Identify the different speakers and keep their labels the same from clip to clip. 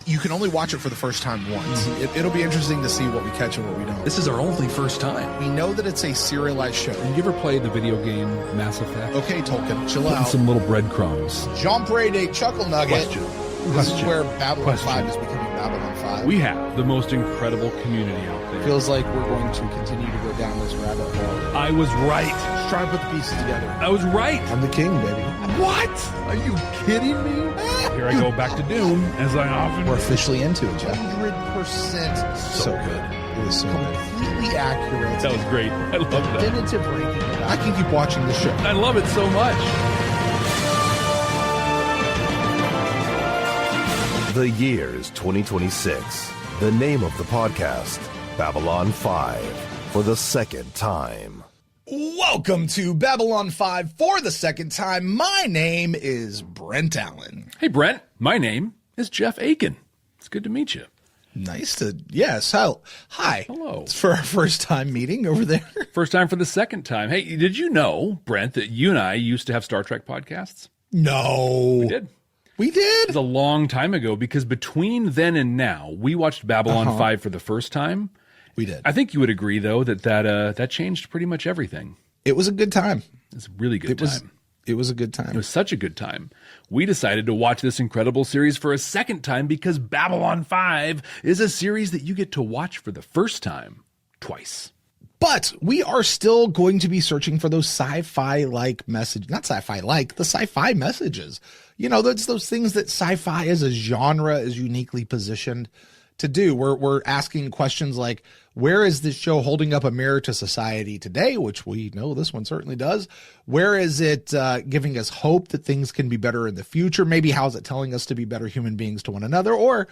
Speaker 1: You can only watch it for the first time once. It'll be interesting to see what we catch and what we don't.
Speaker 2: This is our only first time.
Speaker 1: We know that it's a serialized show.
Speaker 3: Did you ever play the video game Mass Effect?
Speaker 1: Okay, Tolkien, chill
Speaker 3: Putting
Speaker 1: out.
Speaker 3: some little breadcrumbs.
Speaker 1: Jean Brede Chuckle Nugget. This is where Babylon
Speaker 3: Question.
Speaker 1: 5 is becoming Babylon 5.
Speaker 3: We have the most incredible community out there.
Speaker 1: Feels like we're going to continue to go down this rabbit hole.
Speaker 3: I was right.
Speaker 1: Just trying to put the pieces together.
Speaker 3: I was right.
Speaker 1: I'm the king, baby.
Speaker 3: What? Are you kidding me? Here I go back to Dune, as I often
Speaker 1: We're officially into it, Jeff. 100% so good. It was so completely accurate.
Speaker 3: That was great. I love that.
Speaker 1: Definitive ranking. I can keep watching the show.
Speaker 3: I love it so much.
Speaker 4: The year is 2026. The name of the podcast, Babylon 5, for the second time.
Speaker 1: Welcome to Babylon 5 for the second time. My name is Brent Allen.
Speaker 3: Hey, Brent. My name is Jeff Akin. It's good to meet you.
Speaker 1: Nice to, yes. Hi.
Speaker 3: Hello.
Speaker 1: It's for our first time meeting over there.
Speaker 3: First time for the second time. Hey, did you know, Brent, that you and I used to have Star Trek podcasts?
Speaker 1: No.
Speaker 3: We did.
Speaker 1: We did?
Speaker 3: It was a long time ago because between then and now, we watched Babylon 5 for the first time.
Speaker 1: We did.
Speaker 3: I think you would agree, though, that changed pretty much everything.
Speaker 1: It was a good time.
Speaker 3: It's a really good time.
Speaker 1: It was a good time.
Speaker 3: It was such a good time. We decided to watch this incredible series for a second time because Babylon 5 is a series that you get to watch for the first time twice.
Speaker 1: But we are still going to be searching for those sci-fi-like messages. Not sci-fi-like, the sci-fi messages. You know, that's those things that sci-fi as a genre is uniquely positioned to do. We're asking questions like, where is this show holding up a mirror to society today? Which we know this one certainly does. Where is it giving us hope that things can be better in the future? Maybe how is it telling us to be better human beings to one another? Or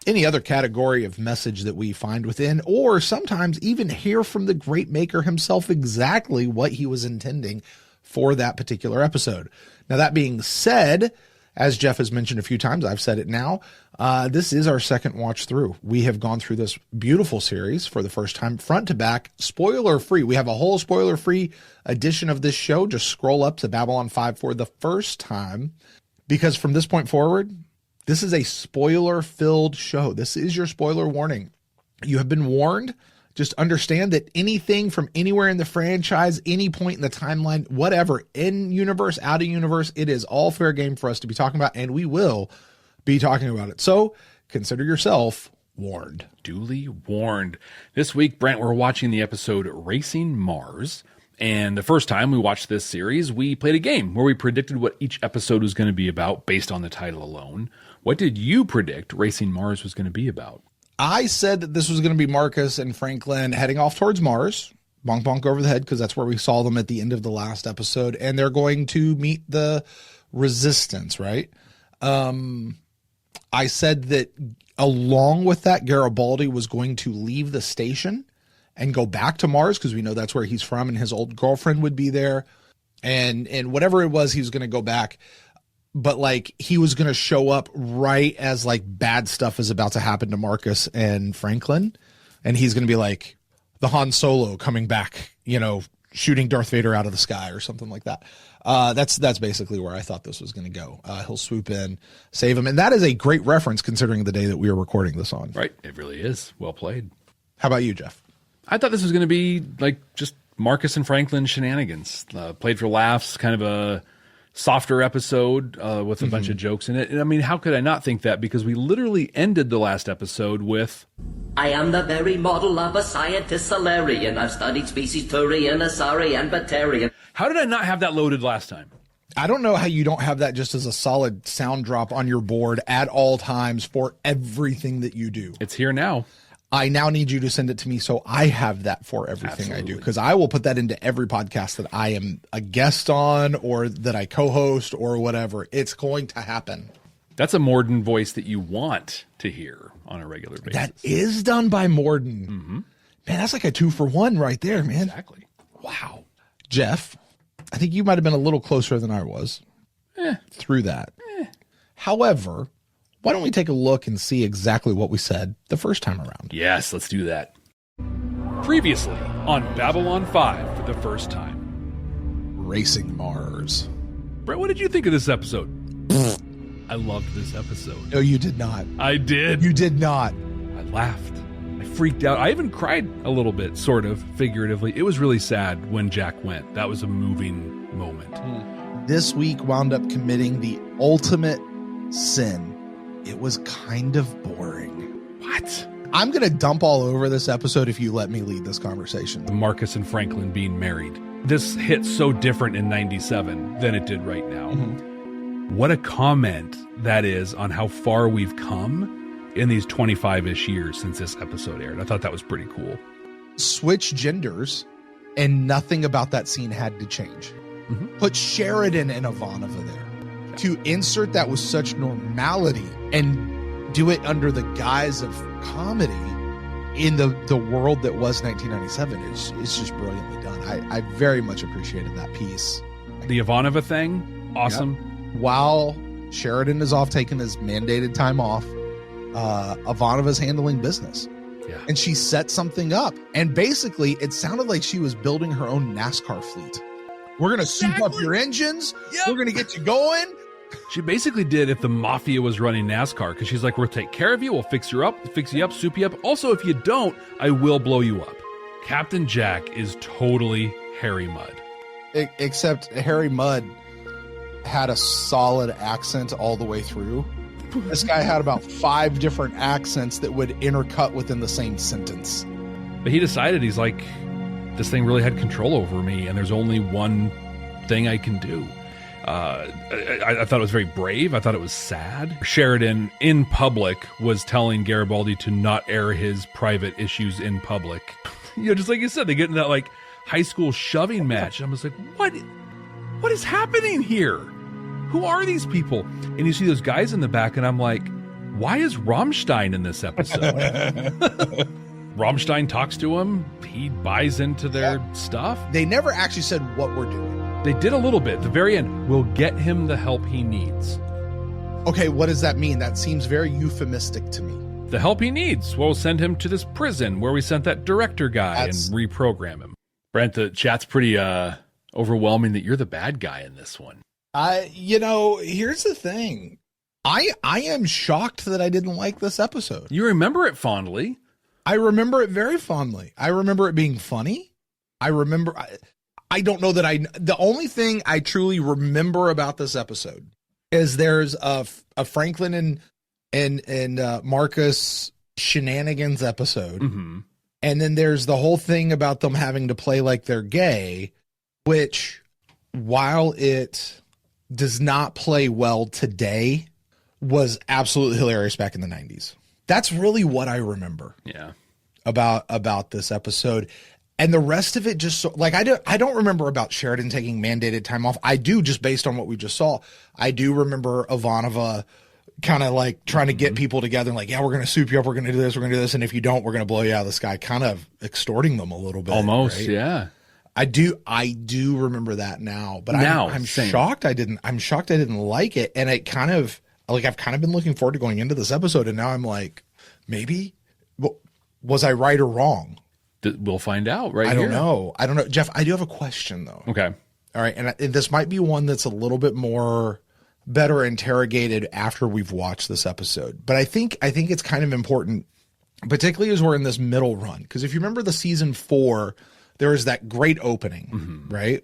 Speaker 1: any other category of message that we find within, or sometimes even hear from the great maker himself exactly what he was intending for that particular episode. Now, that being said, as Jeff has mentioned a few times, I've said it now, this is our second watch through. We have gone through this beautiful series for the first time, front to back, spoiler free. We have a whole spoiler free edition of this show. Just scroll up to Babylon 5 for the first time, because from this point forward, this is a spoiler-filled show. This is your spoiler warning. You have been warned. Just understand that anything from anywhere in the franchise, any point in the timeline, whatever, in universe, out of universe, it is all fair game for us to be talking about, and we will be talking about it. So consider yourself warned.
Speaker 3: Duly warned. This week, Brent, we're watching the episode Racing Mars. And the first time we watched this series, we played a game where we predicted what each episode was going to be about based on the title alone. What did you predict Racing Mars was going to be about?
Speaker 1: I said that this was going to be Marcus and Franklin heading off towards Mars. Bonk, bonk over the head, because that's where we saw them at the end of the last episode. And they're going to meet the Resistance, right? I said that along with that, Garibaldi was going to leave the station and go back to Mars, because we know that's where he's from, and his old girlfriend would be there. And whatever it was, he was going to go back. But like, he was going to show up right as like bad stuff is about to happen to Marcus and Franklin. And he's going to be like the Han Solo coming back, you know, shooting Darth Vader out of the sky or something like that. That's basically where I thought this was going to go. He'll swoop in, save him. And that is a great reference considering the day that we are recording this on.
Speaker 3: Right. It really is. Well played.
Speaker 1: How about you, Jeff?
Speaker 3: I thought this was going to be like just Marcus and Franklin shenanigans. Played for laughs, kind of a softer episode with a bunch of jokes in it. And I mean, how could I not think that? Because we literally ended the last episode with,
Speaker 5: I am the very model of a scientist Solarian. I've studied species Turian, Asari, and Batarian.
Speaker 3: how did I not have that loaded last time?
Speaker 1: I don't know how you don't have that just as a solid sound drop on your board at all times for everything that you do.
Speaker 3: It's here now.
Speaker 1: I now need you to send it to me so I have that for everything I do, because I will put that into every podcast that I am a guest on or that I co-host or whatever. It's going to happen.
Speaker 3: That's a Morden voice that you want to hear on a regular basis.
Speaker 1: That is done by Morden. Man, that's like a 2-for-1 right there, man.
Speaker 3: Exactly.
Speaker 1: Wow. Jeff, I think you might have been a little closer than I was through that. However, why don't we take a look and see exactly what we said the first time around?
Speaker 3: Yes, let's do that. Previously on Babylon 5 for the first time.
Speaker 1: Racing Mars.
Speaker 3: Brent, what did you think of this episode? I loved this episode.
Speaker 1: No, you did not.
Speaker 3: I did.
Speaker 1: You did not.
Speaker 3: I laughed. I freaked out. I even cried a little bit, sort of, figuratively. It was really sad when Jack went. That was a moving moment.
Speaker 1: This week wound up committing the ultimate sin. It was kind of boring.
Speaker 3: What?
Speaker 1: I'm going to dump all over this episode if you let me lead this conversation.
Speaker 3: Marcus and Franklin being married. This hit so different in 97 than it did right now. What a comment that is on how far we've come in these 25-ish years since this episode aired. I thought that was pretty cool.
Speaker 1: Switch genders, and nothing about that scene had to change. Put Sheridan and Ivanova there. To insert that with such normality and do it under the guise of comedy in the world that was 1997, it's just brilliantly done. I very much appreciated that piece.
Speaker 3: The Ivanova thing, awesome.
Speaker 1: Yep. While Sheridan is off taking his mandated time off, Ivanova's handling business.
Speaker 3: Yeah.
Speaker 1: And she set something up. And basically, it sounded like she was building her own NASCAR fleet. We're going to soup up your engines. Yep. We're going to get you going.
Speaker 3: She basically did if the mafia was running NASCAR, because she's like, we'll take care of you. We'll fix you up, soup you up. Also, if you don't, I will blow you up. Captain Jack is totally Harry Mudd.
Speaker 1: Except Harry Mudd had a solid accent all the way through. This guy had about 5 different accents that would intercut within the same sentence.
Speaker 3: But he decided, he's like, this thing really had control over me, and there's only one thing I can do. I thought it was very brave. I thought it was sad. Sheridan, in public, was telling Garibaldi to not air his private issues in public. Just like you said, they get in that like high school shoving match. And I was like, what is happening here? Who are these people? And you see those guys in the back, and I'm like, why is Rammstein in this episode? Rammstein talks to him. He buys into their stuff.
Speaker 1: They never actually said what we're doing.
Speaker 3: They did a little bit. At the very end, we'll get him the help he needs.
Speaker 1: Okay, what does that mean? That seems very euphemistic to me.
Speaker 3: The help he needs. We'll send him to this prison where we sent that director guy and reprogram him. Brent, the chat's pretty overwhelming that you're the bad guy in this one.
Speaker 1: Here's the thing. I am shocked that I didn't like this episode.
Speaker 3: You remember it fondly.
Speaker 1: I remember it very fondly. I remember it being funny. I don't know that the only thing I truly remember about this episode is there's a Franklin and Marcus shenanigans episode.
Speaker 3: Mm-hmm.
Speaker 1: And then there's the whole thing about them having to play like they're gay, which, while it does not play well today, was absolutely hilarious back in the 90s. That's really what I remember.
Speaker 3: Yeah.
Speaker 1: About this episode. And the rest of it just I don't remember about Sheridan taking mandated time off. I do, just based on what we just saw. I do remember Ivanova kind of like trying to get people together and like, yeah, we're going to soup you up. We're going to do this. We're going to do this. And if you don't, we're going to blow you out of the sky, kind of extorting them a little bit.
Speaker 3: Almost.
Speaker 1: Right?
Speaker 3: Yeah.
Speaker 1: I do remember that now, but I'm
Speaker 3: same.
Speaker 1: shocked I didn't like it. And it kind of like, I've kind of been looking forward to going into this episode. And now I'm like, maybe was I right or wrong?
Speaker 3: We'll find out
Speaker 1: I don't know. Jeff, I do have a question though.
Speaker 3: Okay.
Speaker 1: All right. And this might be one that's a little bit more better interrogated after we've watched this episode. But I think it's kind of important, particularly as we're in this middle run. Because if you remember the season 4, there is that great opening, right?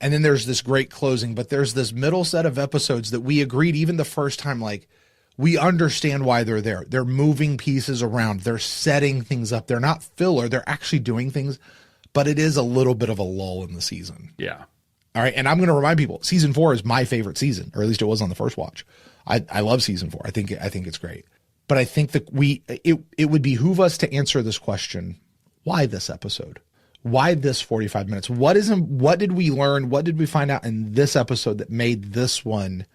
Speaker 1: And then there's this great closing. But there's this middle set of episodes that we agreed even the first time, like, we understand why they're there. They're moving pieces around. They're setting things up. They're not filler. They're actually doing things. But it is a little bit of a lull in the season.
Speaker 3: Yeah.
Speaker 1: All right. And I'm going to remind people, season 4 is my favorite season, or at least it was on the first watch. I love season 4. I think it's great. But I think that it would behoove us to answer this question. Why this episode? Why this 45 minutes? What did we learn? What did we find out in this episode that made this one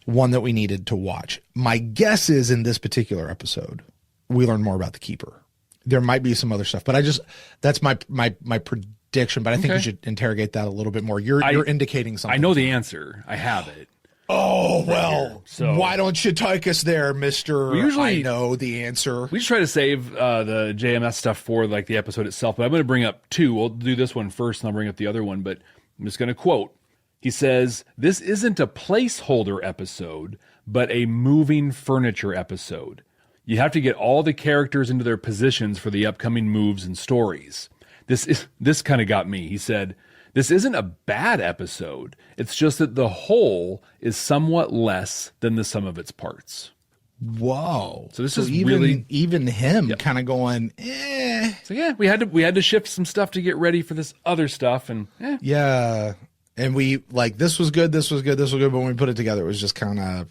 Speaker 1: that we needed to watch? My guess is in this particular episode, we learn more about the keeper. There might be some other stuff, but that's my prediction, but I think we should interrogate that a little bit more. You're indicating something.
Speaker 3: I know the answer. I have it.
Speaker 1: Oh, well,
Speaker 3: so
Speaker 1: why don't you take us there, Mr. I know the answer.
Speaker 3: We just try to save the JMS stuff for like the episode itself, but I'm going to bring up 2. We'll do this one first and I'll bring up the other one, but I'm just going to quote. He says, "This isn't a placeholder episode, but a moving furniture episode. You have to get all the characters into their positions for the upcoming moves and stories. This kind of got me. He said, this isn't a bad episode. It's just that the whole is somewhat less than the sum of its parts.
Speaker 1: Whoa.
Speaker 3: So this is
Speaker 1: even him kind of going, eh.
Speaker 3: So yeah, we had to shift some stuff to get ready for this other stuff, and
Speaker 1: yeah. And we like, this was good. But when we put it together, it was just kind of,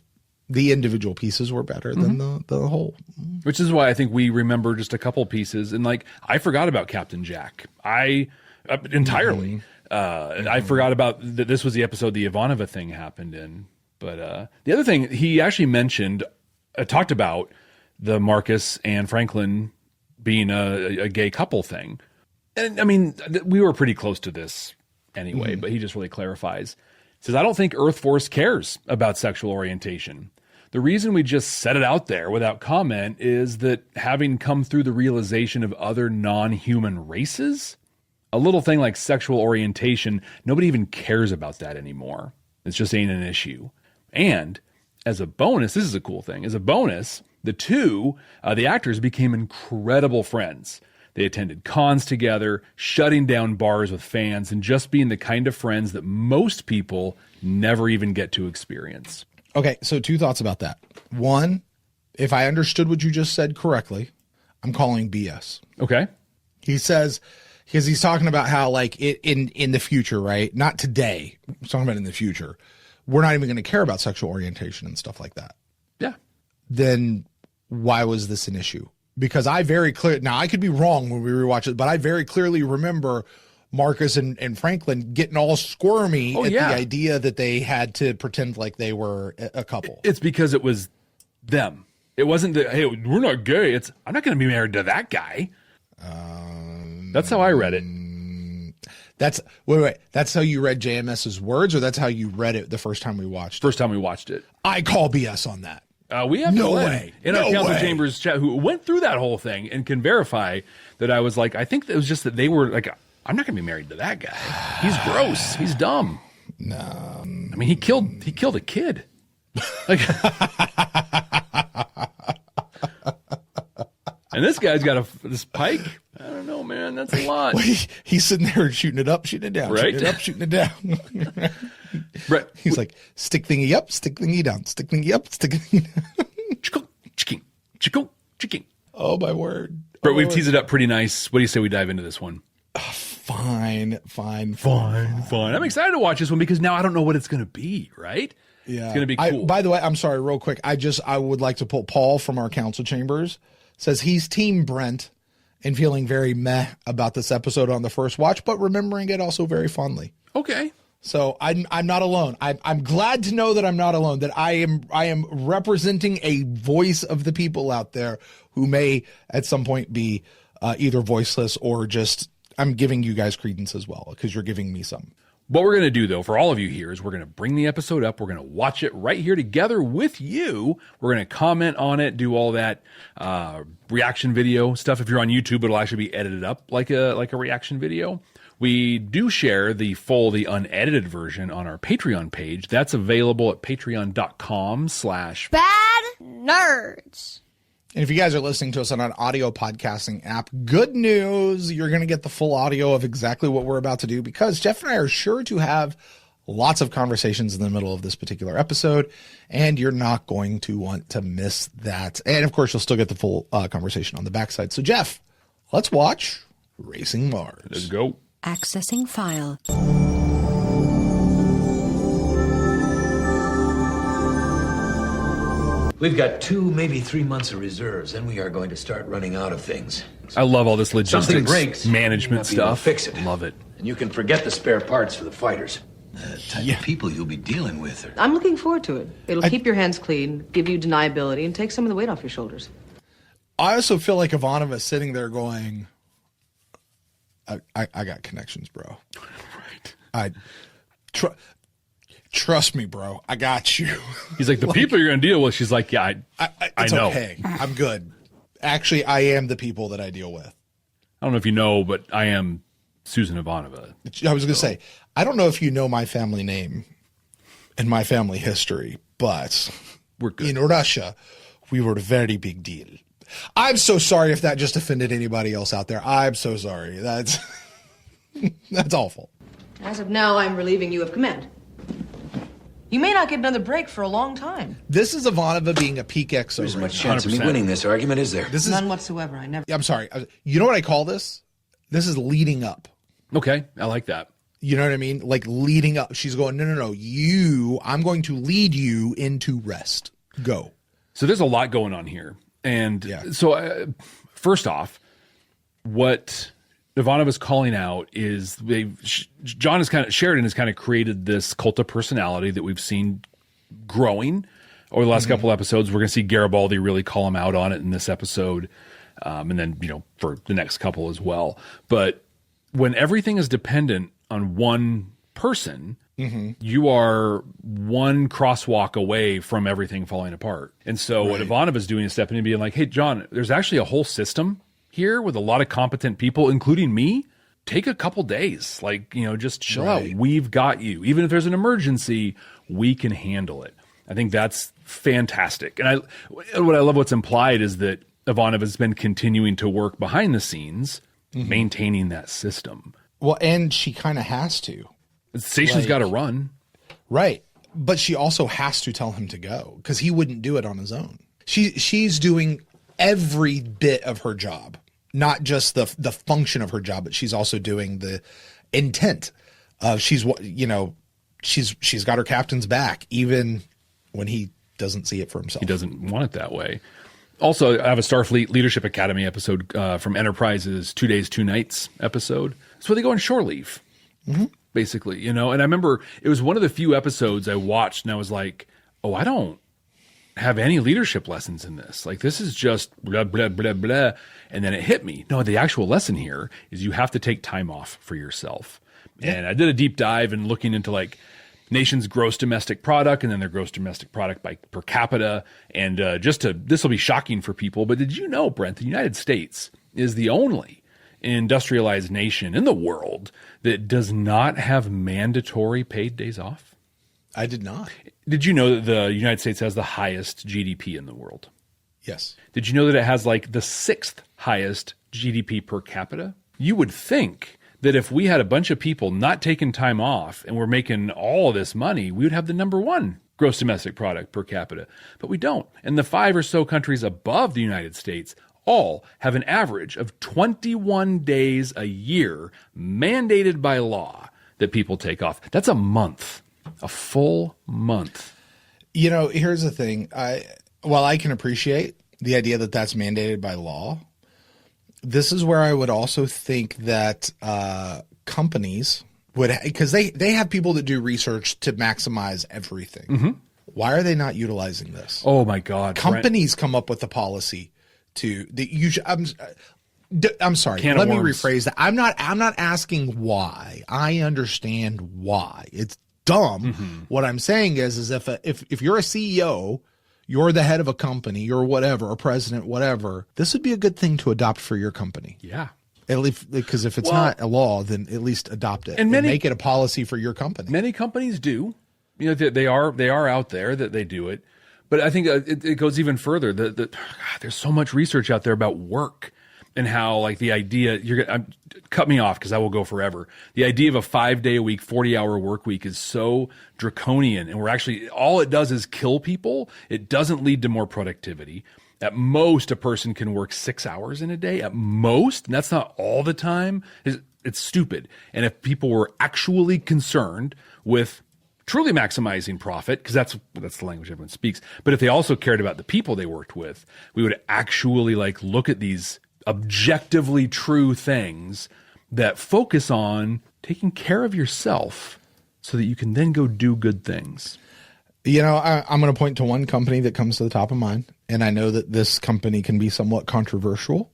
Speaker 1: the individual pieces were better than the whole.
Speaker 3: Which is why I think we remember just a couple pieces. And like, I forgot about Captain Jack. Entirely. I forgot about that. This was the episode the Ivanova thing happened in. But the other thing he actually mentioned, talked about the Marcus and Franklin being a gay couple thing. And I mean, we were pretty close to this anyway, but he just really clarifies. Says, I don't think Earth Force cares about sexual orientation. The reason we just set it out there without comment is that having come through the realization of other non-human races, a little thing like sexual orientation, nobody even cares about that anymore. It just ain't an issue. And as a bonus, this is a cool thing. As a bonus, the actors became incredible friends. They attended cons together, shutting down bars with fans, and just being the kind of friends that most people never even get to experience.
Speaker 1: Okay, so 2 thoughts about that. One, if I understood what you just said correctly, I'm calling BS.
Speaker 3: Okay.
Speaker 1: He says, because he's talking about how like in the future, right? Not today. He's talking about in the future. We're not even going to care about sexual orientation and stuff like that.
Speaker 3: Yeah.
Speaker 1: Then why was this an issue? Because I could be wrong when we rewatch it, but I very clearly remember Marcus and Franklin getting all squirmy at the idea that they had to pretend like they were a couple.
Speaker 3: It's because it was them. It wasn't that, hey, we're not gay. It's, I'm not going to be married to that guy. That's how I read it.
Speaker 1: Wait. That's how you read JMS's words, or that's how you read it the first time we watched it?
Speaker 3: First time we watched it.
Speaker 1: I call BS on that.
Speaker 3: We have
Speaker 1: no
Speaker 3: Glenn
Speaker 1: way
Speaker 3: in our Council Chambers chat who went through that whole thing and can verify that I was like, I think it was just that they were like, I'm not going to be married to that guy. He's gross. He's dumb.
Speaker 1: No.
Speaker 3: I mean, he killed a kid. Like, and this guy's got this pike. I don't know, man. That's a lot.
Speaker 1: Well, he's sitting there shooting it up, shooting it down,
Speaker 3: right?
Speaker 1: Shooting it up, shooting it down.
Speaker 3: Brett,
Speaker 1: he's like, stick thingy up, stick thingy down, stick thingy up, stick thingy down. Oh, my word.
Speaker 3: Brett, we've teased it up pretty nice. What do you say we dive into this one?
Speaker 1: Fine.
Speaker 3: I'm excited to watch this one because now I don't know what it's going to be, right?
Speaker 1: Yeah.
Speaker 3: It's going to be cool.
Speaker 1: By the way, I'm sorry, real quick. I would like to pull Paul from our council chambers. Says he's team Brent and feeling very meh about this episode on the first watch, but remembering it also very fondly.
Speaker 3: Okay.
Speaker 1: So I'm not alone. I'm glad to know that I'm not alone, that I am representing a voice of the people out there who may at some point be either voiceless or just, I'm giving you guys credence as well because you're giving me some.
Speaker 3: What we're going to do, though, for all of you here is we're going to bring the episode up. We're going to watch it right here together with you. We're going to comment on it, do all that reaction video stuff. If you're on YouTube, it'll actually be edited up like a reaction video. We do share the unedited version on our Patreon page. That's available at patreon.com/badnerds.
Speaker 1: And if you guys are listening to us on an audio podcasting app, good news, you're going to get the full audio of exactly what we're about to do because Jeff and I are sure to have lots of conversations in the middle of this particular episode, and you're not going to want to miss that. And of course, you'll still get the full conversation on the backside. So Jeff, let's watch Racing Mars.
Speaker 3: Let's go.
Speaker 2: Accessing file.
Speaker 6: We've got 2, maybe 3 months of reserves, then we are going to start running out of things.
Speaker 3: I love all this logistics,
Speaker 6: Something breaks,
Speaker 3: management stuff.
Speaker 6: Fix it.
Speaker 3: Love it.
Speaker 6: And you can forget the spare parts for the fighters. The type of people you'll be dealing with are...
Speaker 7: I'm looking forward to it. It'll keep your hands clean, give you deniability, and take some of the weight off your shoulders.
Speaker 1: I also feel like Ivanova is sitting there going, I got connections, bro.
Speaker 3: Right.
Speaker 1: Trust me, bro. I got you.
Speaker 3: He's like, the people you're going to deal with. She's like, yeah, I know.
Speaker 1: Okay. I'm good. Actually, I am the people that I deal with.
Speaker 3: I don't know if you know, but I am Susan Ivanova.
Speaker 1: I was going to say, I don't know if you know my family name and my family history, but
Speaker 3: We're good.
Speaker 1: In Russia, we were a very big deal. I'm so sorry if that just offended anybody else out there. I'm so sorry. That's awful.
Speaker 7: As of now, I'm relieving you of command. You may not get another break for a long time.
Speaker 1: This is Ivanova being a peak XO.
Speaker 6: There's
Speaker 1: right
Speaker 6: much
Speaker 1: now.
Speaker 6: chance of me
Speaker 3: 100%.
Speaker 6: winning this argument, is there?
Speaker 1: This is
Speaker 7: None whatsoever. I never.
Speaker 1: I'm sorry. You know what I call this? This is leading up.
Speaker 3: Okay, I like that.
Speaker 1: You know what I mean? Like leading up. She's going, no. I'm going to lead you into rest. Go.
Speaker 3: So there's a lot going on here. And
Speaker 1: Yeah.
Speaker 3: so first off, what Ivanova's calling out is Sheridan has kind of created this cult of personality that we've seen growing over the last couple episodes. We're going to see Garibaldi really call him out on it in this episode. And then, for the next couple as well. But when everything is dependent on one person, you are one crosswalk away from everything falling apart. And so what Ivanova is doing is stepping in and being like, hey, John, there's actually a whole system here with a lot of competent people, including me. Take a couple days, just chill out. We've got you. Even if there's an emergency, we can handle it. I think that's fantastic. And what I love what's implied is that Ivanova has been continuing to work behind the scenes, maintaining that system.
Speaker 1: Well, and she kind of has to.
Speaker 3: The station's got to run.
Speaker 1: Right. But she also has to tell him to go because he wouldn't do it on his own. She's doing every bit of her job, not just the function of her job, but she's also doing the intent of she's got her captain's back, even when he doesn't see it for himself.
Speaker 3: He doesn't want it that way. Also, I have a Starfleet Leadership Academy episode from Enterprise's 2 Days, 2 Nights episode. It's where they go on shore leave, basically, And I remember it was one of the few episodes I watched, and I was like, oh, I don't have any leadership lessons in this. Like, this is just blah, blah, blah, blah. And then it hit me. No, the actual lesson here is you have to take time off for yourself. Yeah. And I did a deep dive and looking into nation's gross domestic product and then their gross domestic product per capita. And this will be shocking for people, but did you know, Brent, the United States is the only industrialized nation in the world that does not have mandatory paid days off?
Speaker 1: I did not.
Speaker 3: Did you know that the United States has the highest GDP in the world?
Speaker 1: Yes.
Speaker 3: Did you know that it has the sixth highest GDP per capita? You would think that if we had a bunch of people not taking time off and we're making all of this money, we would have the number one gross domestic product per capita. But we don't. And the 5 or so countries above the United States all have an average of 21 days a year mandated by law that people take off. That's a month, a full month.
Speaker 1: Here's the thing. While I can appreciate the idea that that's mandated by law, this is where I would also think that companies would, because they have people that do research to maximize everything. Why are they not utilizing this?
Speaker 3: Oh my God.
Speaker 1: Companies come up with a policy I'm sorry.
Speaker 3: Can of
Speaker 1: Let me
Speaker 3: worms.
Speaker 1: rephrase that. I'm not asking why. I understand why. It's dumb. What I'm saying is if you're a CEO, you're the head of a company, you're whatever, a president, whatever, this would be a good thing to adopt for your company.
Speaker 3: Yeah.
Speaker 1: At least, because if it's not a law, then at least adopt it and make it a policy for your company.
Speaker 3: Many companies do. They are out there that they do it. But I think it goes even further. There's so much research out there about work and how the idea cut me off because I will go forever. The idea of a 5-day-a-week, 40-hour work week is so draconian, and we're actually all it does is kill people. It doesn't lead to more productivity. At most, a person can work 6 hours in a day. At most, and that's not all the time. It's stupid. And if people were actually concerned with truly maximizing profit, because that's the language everyone speaks. But if they also cared about the people they worked with, we would actually look at these objectively true things that focus on taking care of yourself so that you can then go do good things.
Speaker 1: I'm going to point to one company that comes to the top of mind, and I know that this company can be somewhat controversial,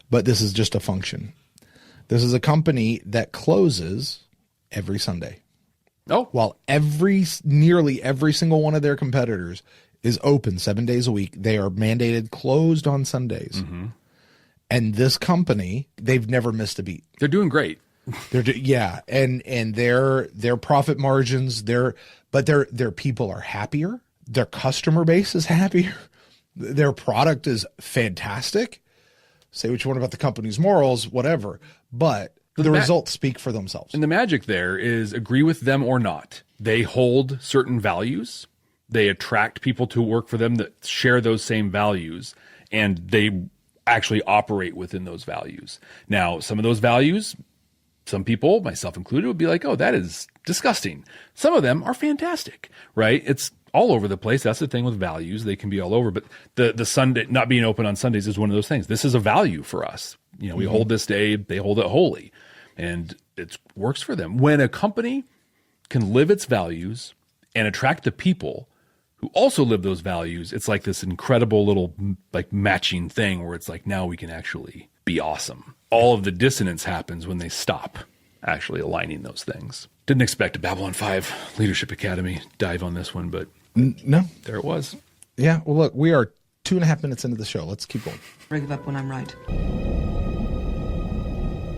Speaker 1: but this is just a function. This is a company that closes every Sunday.
Speaker 3: Oh,
Speaker 1: while nearly every single one of their competitors is open 7 days a week, they are mandated closed on Sundays. And this company, they've never missed a beat.
Speaker 3: They're doing great.
Speaker 1: And their profit margins, their people are happier. Their customer base is happier. Their product is fantastic. Say what you want about the company's morals, whatever, but the results speak for themselves.
Speaker 3: And the magic there is agree with them or not. They hold certain values. They attract people to work for them that share those same values, and they actually operate within those values. Now, some of those values, some people, myself included, would be like, oh, that is disgusting. Some of them are fantastic, right? It's all over the place. That's the thing with values. They can be all over, but the Sunday, not being open on Sundays is one of those things. This is a value for us. You know, we hold this day, they hold it holy, and it works for them. When a company can live its values and attract the people who also live those values, it's like this incredible little like matching thing where it's like, now we can actually be awesome. All of the dissonance happens when they stop actually aligning those things. Didn't expect a Babylon 5 Leadership Academy dive on this one, but
Speaker 1: no,
Speaker 3: there it was.
Speaker 1: Yeah. Well, look, we are 2.5 minutes into the show. Let's keep going.
Speaker 7: Bring it up when I'm right.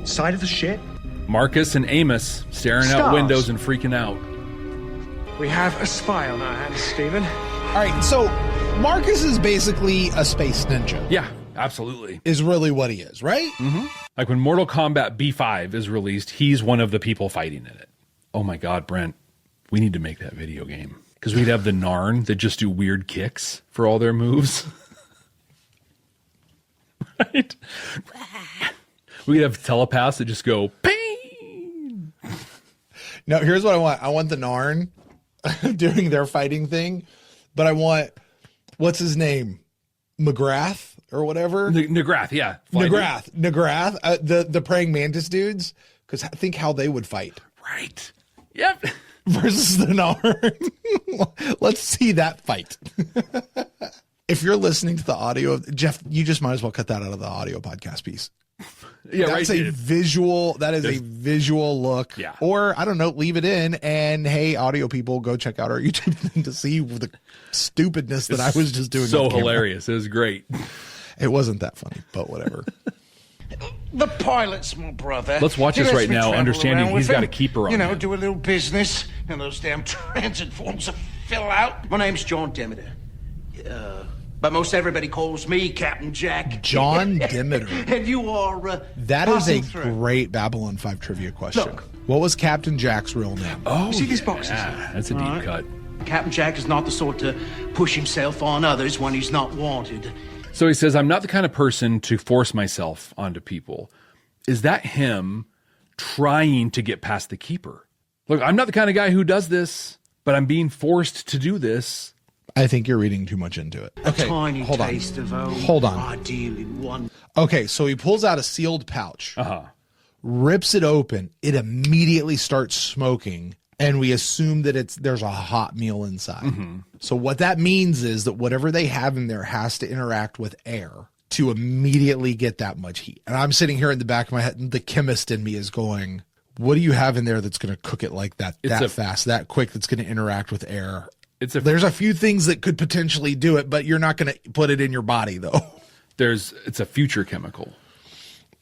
Speaker 2: Side of the ship?
Speaker 3: Marcus and Amos staring out windows and freaking out.
Speaker 2: We have a spy on our hands, Stephen.
Speaker 1: All right, so Marcus is basically a space ninja.
Speaker 3: Yeah, absolutely.
Speaker 1: Is really what he is, right?
Speaker 3: Mm-hmm. Like when Mortal Kombat B5 is released, he's one of the people fighting in it. Oh my God, Brent, we need to make that video game. Because we'd have the Narn that just do weird kicks for all their moves. Right? We could have telepaths that just go, pain.
Speaker 1: No, here's what I want. I want the Narn doing their fighting thing, but I want, what's his name? McGrath or whatever?
Speaker 3: Nagrath, yeah.
Speaker 1: Nagrath. The praying mantis dudes, because I think how they would fight.
Speaker 3: Right. Yep.
Speaker 1: Versus the Narn. Let's see that fight. If you're listening to the audio, Jeff, you just might as well cut that out of the audio podcast piece.
Speaker 3: Yeah,
Speaker 1: that's
Speaker 3: right.
Speaker 1: a visual. That is a visual look.
Speaker 3: Yeah.
Speaker 1: Or I don't know, leave it in. And hey, audio people, go check out our YouTube thing to see the stupidness that I was just doing.
Speaker 3: So hilarious. It was great.
Speaker 1: It wasn't that funny, but whatever.
Speaker 2: The pilot's my brother.
Speaker 3: Let's watch this right now, understanding he's got a keeper on
Speaker 2: You know,
Speaker 3: him.
Speaker 2: do a little business and those damn transit forms to fill out. My name's John Demeter. But most everybody calls me Captain Jack.
Speaker 1: John Demeter.
Speaker 2: And you are
Speaker 1: that is a
Speaker 2: through.
Speaker 1: great Babylon 5 trivia question.
Speaker 2: Look.
Speaker 1: What was Captain Jack's real name?
Speaker 3: Oh,
Speaker 2: see these boxes?
Speaker 3: Yeah, that's a deep cut.
Speaker 2: Captain Jack is not the sort to push himself on others when he's not wanted.
Speaker 3: So he says, I'm not the kind of person to force myself onto people. Is that him trying to get past the keeper? Look, I'm not the kind of guy who does this, but I'm being forced to do this.
Speaker 1: I think you're reading too much into it. Okay,
Speaker 2: A tiny
Speaker 1: hold on.
Speaker 2: taste of home.
Speaker 1: Hold on.
Speaker 2: Ideal in one.
Speaker 1: Okay, so he pulls out a sealed pouch,
Speaker 3: Uh-huh.
Speaker 1: rips it open. It immediately starts smoking, and we assume that there's a hot meal inside.
Speaker 3: Mm-hmm.
Speaker 1: So what that means is that whatever they have in there has to interact with air to immediately get that much heat. And I'm sitting here in the back of my head, and the chemist in me is going, what do you have in there that's going to cook it like that, fast, that quick, that's going to interact with air? There's a few things that could potentially do it, but you're not going to put it in your body, though.
Speaker 3: It's a future chemical.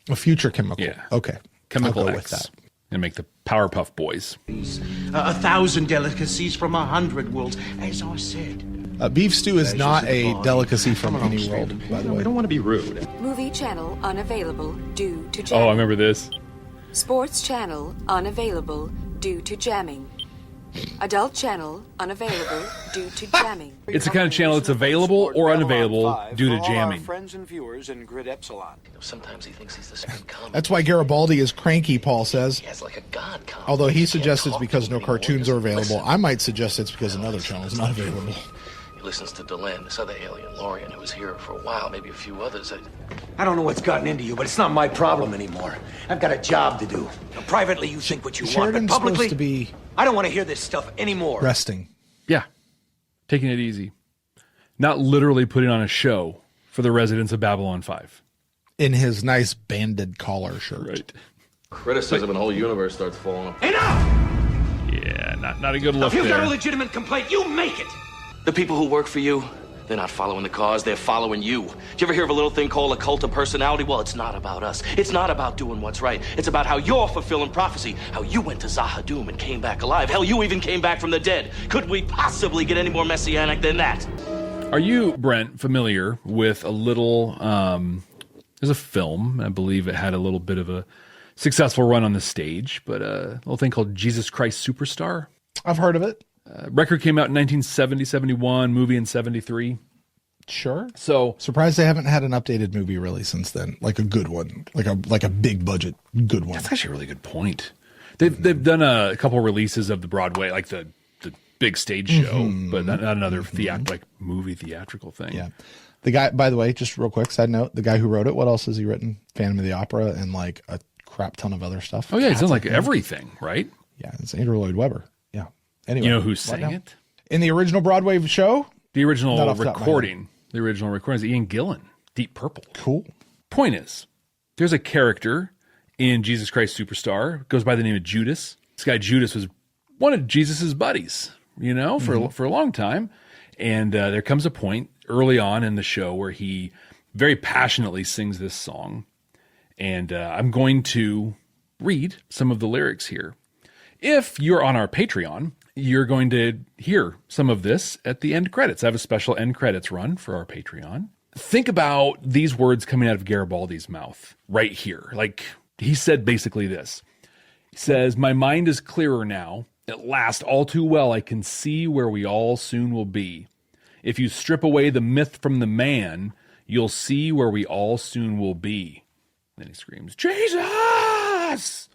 Speaker 1: A future chemical.
Speaker 3: Yeah.
Speaker 1: Okay.
Speaker 3: Chemical
Speaker 1: I'll go
Speaker 3: X.
Speaker 1: with that.
Speaker 3: And make the Powerpuff Boys.
Speaker 2: 1,000 delicacies from 100 worlds, as I said.
Speaker 1: Beef stew is not a delicacy from any world, by the way.
Speaker 6: We don't want to be rude.
Speaker 8: Movie channel unavailable due to
Speaker 3: Oh,
Speaker 8: jamming.
Speaker 3: I remember this.
Speaker 8: Sports channel unavailable due to jamming. Adult channel unavailable due to jamming.
Speaker 3: It's the kind of channel that's available or unavailable due to jamming.
Speaker 9: Friends and viewers in Grid Epsilon.
Speaker 6: Sometimes he thinks he's the second coming.
Speaker 1: That's why Garibaldi is cranky, Paul says.
Speaker 6: He has like a god complex.
Speaker 1: Although he
Speaker 6: Can't
Speaker 1: suggests it's
Speaker 6: talk
Speaker 1: because
Speaker 6: to
Speaker 1: no
Speaker 6: him anymore.
Speaker 1: cartoons
Speaker 6: He
Speaker 1: are
Speaker 6: doesn't
Speaker 1: available.
Speaker 6: listen.
Speaker 1: I might suggest it's because another channel is not available.
Speaker 6: He listens to Delenn, this other alien, Lorian, who was here for a while, maybe a few others.
Speaker 10: I don't know what's gotten into you, but it's not my problem anymore. I've got a job to do. Now, privately, you think what you want, but
Speaker 1: Sheridan's
Speaker 10: publicly,
Speaker 1: supposed to be
Speaker 10: I don't want to hear this stuff anymore.
Speaker 1: resting.
Speaker 3: Yeah. Taking it easy. Not literally putting on a show for the residents of Babylon 5.
Speaker 1: In his nice banded collar shirt.
Speaker 3: Right.
Speaker 11: Criticism and the whole universe starts falling apart.
Speaker 10: Enough!
Speaker 3: Yeah, not a good
Speaker 10: Now,
Speaker 3: look
Speaker 10: if you've got a
Speaker 3: there.
Speaker 10: legitimate complaint, you make it.
Speaker 9: The people who work for you,
Speaker 11: They're not following the cause, they're following you. Did you ever hear of a little thing called a cult of personality? Well, it's not about us. It's not about doing what's right. It's about how you're fulfilling prophecy, how you went to Zahadum and came back alive. Hell, you even came back from the dead. Could we possibly get any more messianic than that?
Speaker 3: Are you, Brent, familiar with a little, there's a film, I believe it had a little bit of a successful run on the stage, but a little thing called Jesus Christ Superstar?
Speaker 1: I've heard of it.
Speaker 3: Record came out in 1970, 71, movie in 73.
Speaker 1: Sure.
Speaker 3: So
Speaker 1: surprised they haven't had an updated movie really since then, like a good one, like a big budget good one.
Speaker 3: That's actually a really good point. They've done a couple releases of the Broadway, like the big stage show, but not another movie theatrical thing.
Speaker 1: Yeah. The guy, by the way, just real quick side note, the guy who wrote it, what else has he written? Phantom of the Opera and like a crap ton of other stuff.
Speaker 3: Oh yeah, he's done like everything, right?
Speaker 1: Yeah, it's Andrew Lloyd Webber. Yeah. Anyway,
Speaker 3: you know who sang it?
Speaker 1: In the original Broadway show?
Speaker 3: The original recording. The original recording is Ian Gillan, Deep Purple.
Speaker 1: Cool.
Speaker 3: Point is, there's a character in Jesus Christ Superstar, goes by the name of Judas. This guy Judas was one of Jesus's buddies, you know, for a long time. And there comes a point early on in the show where he very passionately sings this song. And I'm going to read some of the lyrics here. If you're on our Patreon, you're going to hear some of this at the end credits. I have a special end credits run for our Patreon. Think about these words coming out of Garibaldi's mouth right here. Like he said basically this. He says, "My mind is clearer now. At last, all too well, I can see where we all soon will be. If you strip away the myth from the man, you'll see where we all soon will be." Then he screams, "Jesus!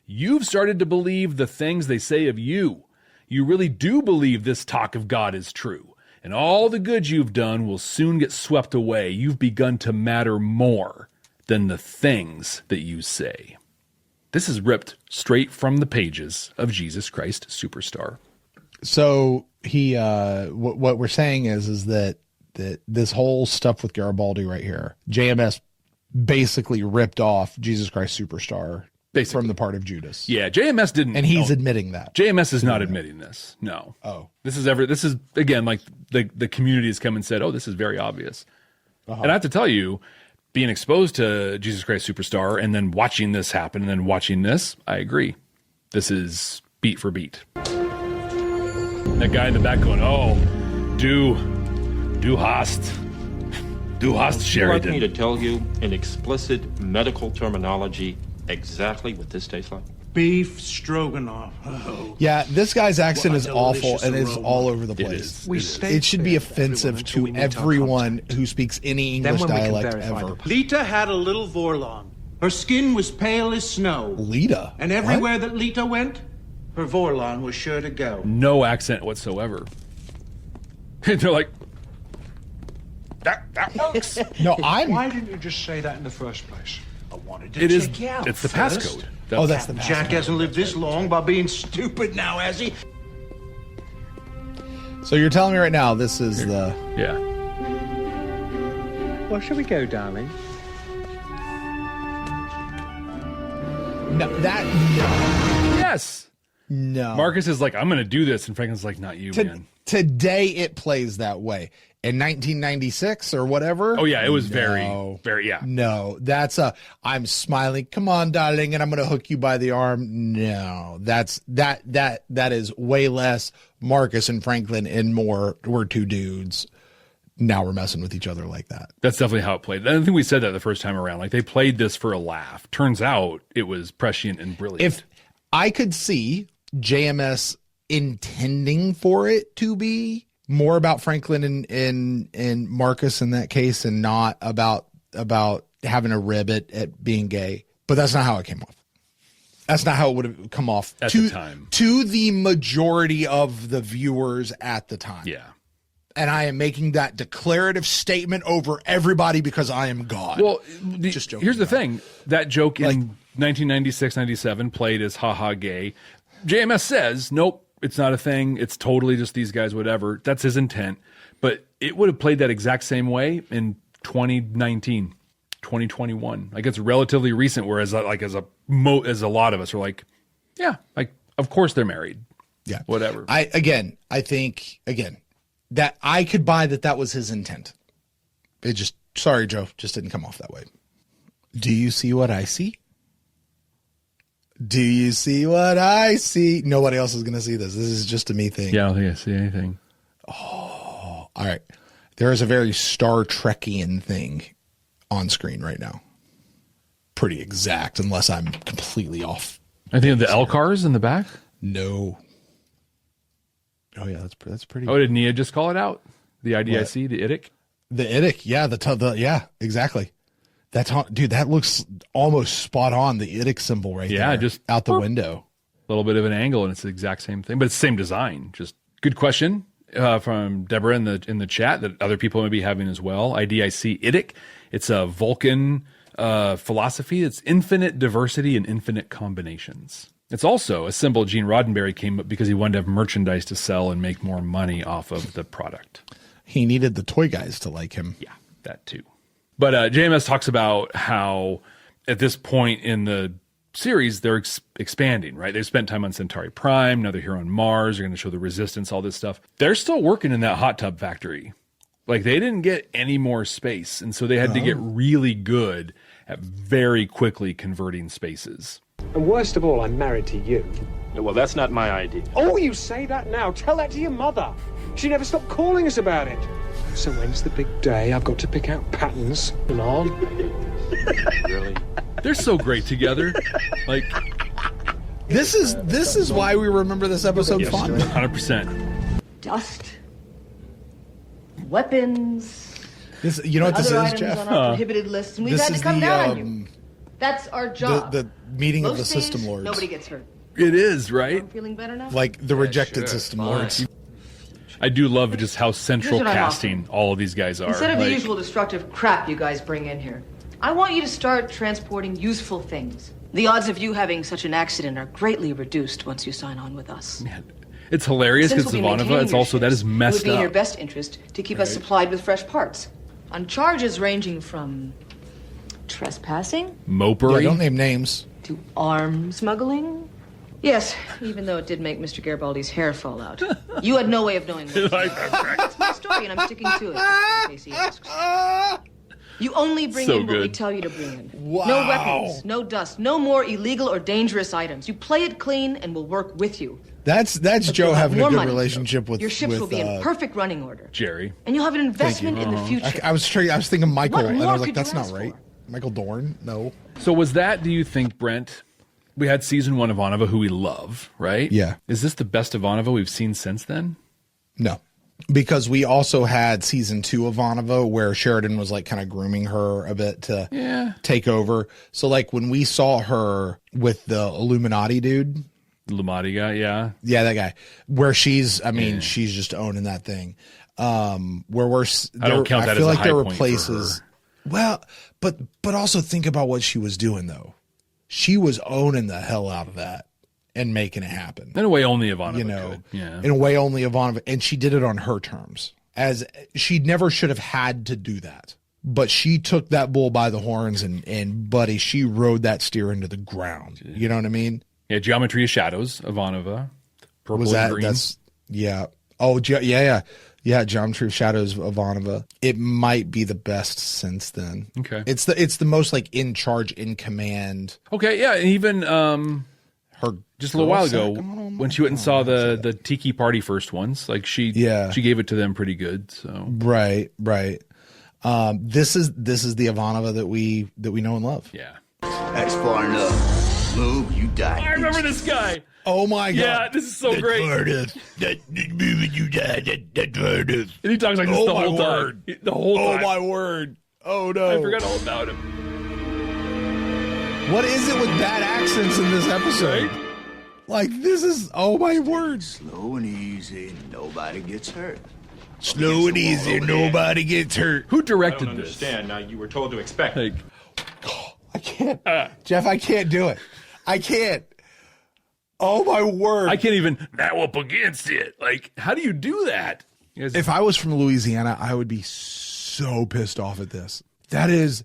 Speaker 3: You've started to believe the things they say of you. You really do believe this talk of God is true. And all the good you've done will soon get swept away. You've begun to matter more than the things that you say." This is ripped straight from the pages of Jesus Christ Superstar.
Speaker 1: So he, what we're saying is that this whole stuff with Garibaldi right here, JMS basically ripped off Jesus Christ Superstar from the part of Judas.
Speaker 3: Yeah, JMS didn't,
Speaker 1: and he's admitting that.
Speaker 3: JMS is not admitting this. No.
Speaker 1: Oh,
Speaker 3: this is again like the community has come and said, "Oh, this is very obvious." And I have to tell you, being exposed to Jesus Christ Superstar and then watching this happen and then watching this, I agree. This is beat for beat. That guy in the back going, "Oh, du hast Sheridan."
Speaker 12: Would you like me to tell you in explicit medical terminology exactly what this tastes like?
Speaker 2: Beef stroganoff. Oh.
Speaker 1: Yeah, this guy's accent is awful and is all over the place. It should be offensive to everyone who speaks any English dialect ever.
Speaker 2: Lita had a little Vorlon. Her skin was pale as snow.
Speaker 1: Lita?
Speaker 2: And everywhere that Lita went, her Vorlon was sure to go.
Speaker 3: No accent whatsoever. They're like, that works.
Speaker 1: No,
Speaker 9: Why didn't you just say that in the first place?
Speaker 2: I wanted to check you out.
Speaker 3: It's the passcode.
Speaker 1: That's the passcode.
Speaker 2: Jack hasn't lived this long by being stupid now, has he?
Speaker 1: So you're telling me right now this is the...
Speaker 3: Yeah.
Speaker 9: Well, shall we go, darling?
Speaker 1: No,
Speaker 3: Yes.
Speaker 1: No.
Speaker 3: Marcus is like, "I'm going to do this," and Franklin's like, "Not you, man."
Speaker 1: Today it plays that way. In 1996 or whatever.
Speaker 3: Oh yeah, it was very, yeah.
Speaker 1: No, that's I'm smiling. Come on, darling, and I'm going to hook you by the arm. No, that is way less Marcus and Franklin and more. We're two dudes. Now we're messing with each other like that.
Speaker 3: That's definitely how it played. I think we said that the first time around. Like they played this for a laugh. Turns out it was prescient and brilliant.
Speaker 1: If I could see JMS intending for it to be more about Franklin and Marcus in that case, and not about having a rib at being gay, but that's not how it came off. That's not how it would have come off
Speaker 3: at the time
Speaker 1: to the majority of the viewers at the time.
Speaker 3: Yeah.
Speaker 1: And I am making that declarative statement over everybody because I am God.
Speaker 3: Well, here's the thing. That joke in 1996, 97 played as haha gay. JMS says, nope, it's not a thing. It's totally just these guys, whatever. That's his intent. But it would have played that exact same way in 2019, 2021. Like it's relatively recent, whereas like as a lot of us are like, yeah, like of course they're married.
Speaker 1: Yeah.
Speaker 3: Whatever.
Speaker 1: I think that I could buy that was his intent. It just, sorry, Joe, just didn't come off that way. Do you see what I see? Do you see what I see? Nobody else is going to see this. This is just a me thing.
Speaker 3: Yeah, I don't think I see anything.
Speaker 1: Oh, all right. There is a very Star Trekian thing on screen right now. Pretty exact, unless I'm completely off.
Speaker 3: I think of the L cars in the back.
Speaker 1: No. Oh yeah, that's pretty.
Speaker 3: Oh, did Nia just call it out? The IDIC, the IDIC?
Speaker 1: The IDIC, yeah, yeah, exactly. That's dude. That looks almost spot on. The IDIC symbol right there.
Speaker 3: Yeah, just
Speaker 1: out the window.
Speaker 3: A little bit of an angle, and it's the exact same thing, but it's the same design. Just good question from Deborah in the chat that other people may be having as well. IDIC IDIC. It's a Vulcan philosophy. It's infinite diversity and infinite combinations. It's also a symbol Gene Roddenberry came up because he wanted to have merchandise to sell and make more money off of the product.
Speaker 1: He needed the toy guys to like him.
Speaker 3: Yeah, that too. But JMS talks about how at this point in the series, they're expanding, right? They've spent time on Centauri Prime. Now they're here on Mars. They're going to show the resistance, all this stuff. They're still working in that hot tub factory. Like, they didn't get any more space. And so they had to get really good at very quickly converting spaces.
Speaker 9: And worst of all, I'm married to you.
Speaker 12: Well, that's not my idea.
Speaker 9: Oh, you say that now. Tell that to your mother. She never stopped calling us about it. So when's the big day? I've got to pick out patterns and all.
Speaker 12: Really?
Speaker 3: They're so great together. Like,
Speaker 1: this is why we remember this episode fondly.
Speaker 3: 100%.
Speaker 7: Dust. Weapons.
Speaker 1: This, you know what this
Speaker 7: other
Speaker 1: is,
Speaker 7: items
Speaker 1: Jeff?
Speaker 7: on our prohibited list, and we've had to come down on you. That's our job.
Speaker 1: The meeting of the
Speaker 7: Most
Speaker 1: system
Speaker 7: days,
Speaker 1: lords.
Speaker 7: Nobody gets hurt.
Speaker 3: It is, right?
Speaker 7: I'm feeling better now?
Speaker 1: Like the rejected system lords.
Speaker 3: I do love just how central
Speaker 7: Here's what I'm
Speaker 3: casting all of these guys are.
Speaker 7: Instead of
Speaker 3: like,
Speaker 7: the usual destructive crap you guys bring in here, I want you to start transporting useful things. The odds of you having such an accident are greatly reduced once you sign on with us.
Speaker 3: Man, it's hilarious
Speaker 7: Since
Speaker 3: because
Speaker 7: we'll be
Speaker 3: Ivanova,
Speaker 7: maintaining
Speaker 3: it's
Speaker 7: your
Speaker 3: also, that
Speaker 7: ships,
Speaker 3: is messed
Speaker 7: it would be in your
Speaker 3: up.
Speaker 7: best interest to keep us supplied with fresh parts. On charges ranging from trespassing
Speaker 3: Mopery.
Speaker 1: Yeah, don't name names.
Speaker 7: to arms smuggling. Yes, even though it did make Mr. Garibaldi's hair fall out. You had no way of knowing what That's my story, and I'm sticking to it, in case he asks. You only bring
Speaker 3: So
Speaker 7: in what we
Speaker 3: good.
Speaker 7: tell you to bring in.
Speaker 1: Wow.
Speaker 7: No weapons, no dust, no more illegal or dangerous items. You play it clean, and we'll work with you.
Speaker 1: That's
Speaker 7: But
Speaker 1: Joe
Speaker 7: you'll have
Speaker 1: having a
Speaker 7: more
Speaker 1: good
Speaker 7: money.
Speaker 1: relationship with
Speaker 7: Your ships
Speaker 1: with,
Speaker 7: will be in perfect running order.
Speaker 3: Jerry.
Speaker 7: And you'll have an investment in the future.
Speaker 1: I was thinking Michael,
Speaker 7: What
Speaker 1: and I
Speaker 7: more
Speaker 1: was like,
Speaker 7: could
Speaker 1: that's
Speaker 7: you
Speaker 1: not
Speaker 7: ask
Speaker 1: right. Michael Dorn? No.
Speaker 3: So was that, do you think, Brent, we had season 1 of Ivanova, who we love, right?
Speaker 1: Yeah.
Speaker 3: Is this the best Ivanova we've seen since then?
Speaker 1: No. Because we also had season 2 of Ivanova where Sheridan was like kind of grooming her a bit to take over. So like when we saw her with the Illuminati dude.
Speaker 3: Lumati guy, yeah.
Speaker 1: Yeah, that guy. Where she's just owning that thing. Where we're
Speaker 3: I don't count that
Speaker 1: I feel
Speaker 3: as a
Speaker 1: like there
Speaker 3: high
Speaker 1: were
Speaker 3: point for
Speaker 1: places.
Speaker 3: her.
Speaker 1: Well, but also think about what she was doing though. She was owning the hell out of that and making it happen.
Speaker 3: In a way, only Ivanova
Speaker 1: You know,
Speaker 3: could. Yeah.
Speaker 1: in a way only Ivanova, and she did it on her terms. As she never should have had to do that. But she took that bull by the horns and buddy, she rode that steer into the ground. You know what I mean?
Speaker 3: Yeah, Geometry of Shadows, Ivanova. Purple
Speaker 1: Was that
Speaker 3: and green.
Speaker 1: that's yeah. Oh yeah, Geometry of Shadows Ivanova. It might be the best since then.
Speaker 3: Okay.
Speaker 1: It's the most like in charge, in command.
Speaker 3: Okay, yeah, and even
Speaker 1: her
Speaker 3: just a little while
Speaker 1: girl
Speaker 3: ago
Speaker 1: set-
Speaker 3: when she went and saw the Tiki Party first ones, like she gave it to them pretty good. So
Speaker 1: Right. This is the Ivanova that we know and love.
Speaker 3: yeah.
Speaker 6: That's far enough. Move, you die.
Speaker 3: I remember this guy.
Speaker 1: Oh my god!
Speaker 3: Yeah, this is so great.
Speaker 6: That moving you die. That's far enough.
Speaker 3: And he talks like this the whole time. The whole time.
Speaker 1: Oh my word! Oh no!
Speaker 3: I forgot all about him.
Speaker 1: What is it with bad accents in this episode?
Speaker 3: Right?
Speaker 1: Like this is oh my word!
Speaker 6: Slow and easy, nobody gets hurt.
Speaker 1: Slow and easy, nobody gets hurt.
Speaker 3: Who
Speaker 12: I
Speaker 3: directed
Speaker 12: don't
Speaker 3: this?
Speaker 12: understand. Now, you were told to expect.
Speaker 3: Like,
Speaker 1: I can't, Jeff. I can't do it. I can't. Oh my word!
Speaker 3: I can't even now up against it. Like, how do you do that?
Speaker 1: If I was from Louisiana, I would be so pissed off at this. That is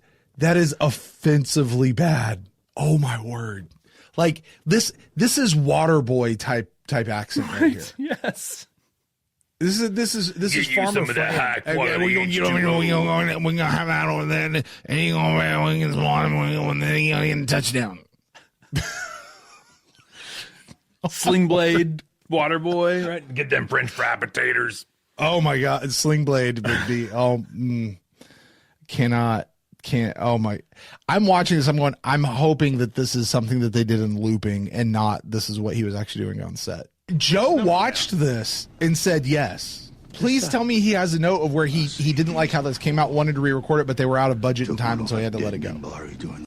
Speaker 1: offensively bad. Oh my word! Like this is Waterboy type accent right here.
Speaker 3: Yes.
Speaker 1: This is farmer
Speaker 3: some of that high quality.
Speaker 1: We're gonna have that over there, and you're gonna get and then you're gonna get a touchdown.
Speaker 3: Sling blade, water boy, right? Get them French fry potatoes.
Speaker 1: Oh my God, Sling Blade would be. Can't. Oh my! I'm watching this. I'm hoping that this is something that they did in looping, and not this is what he was actually doing on set. Joe watched this and said yes. Please tell me he has a note of where he didn't like how this came out, wanted to re-record it, but they were out of budget and time, and so he had to let it go.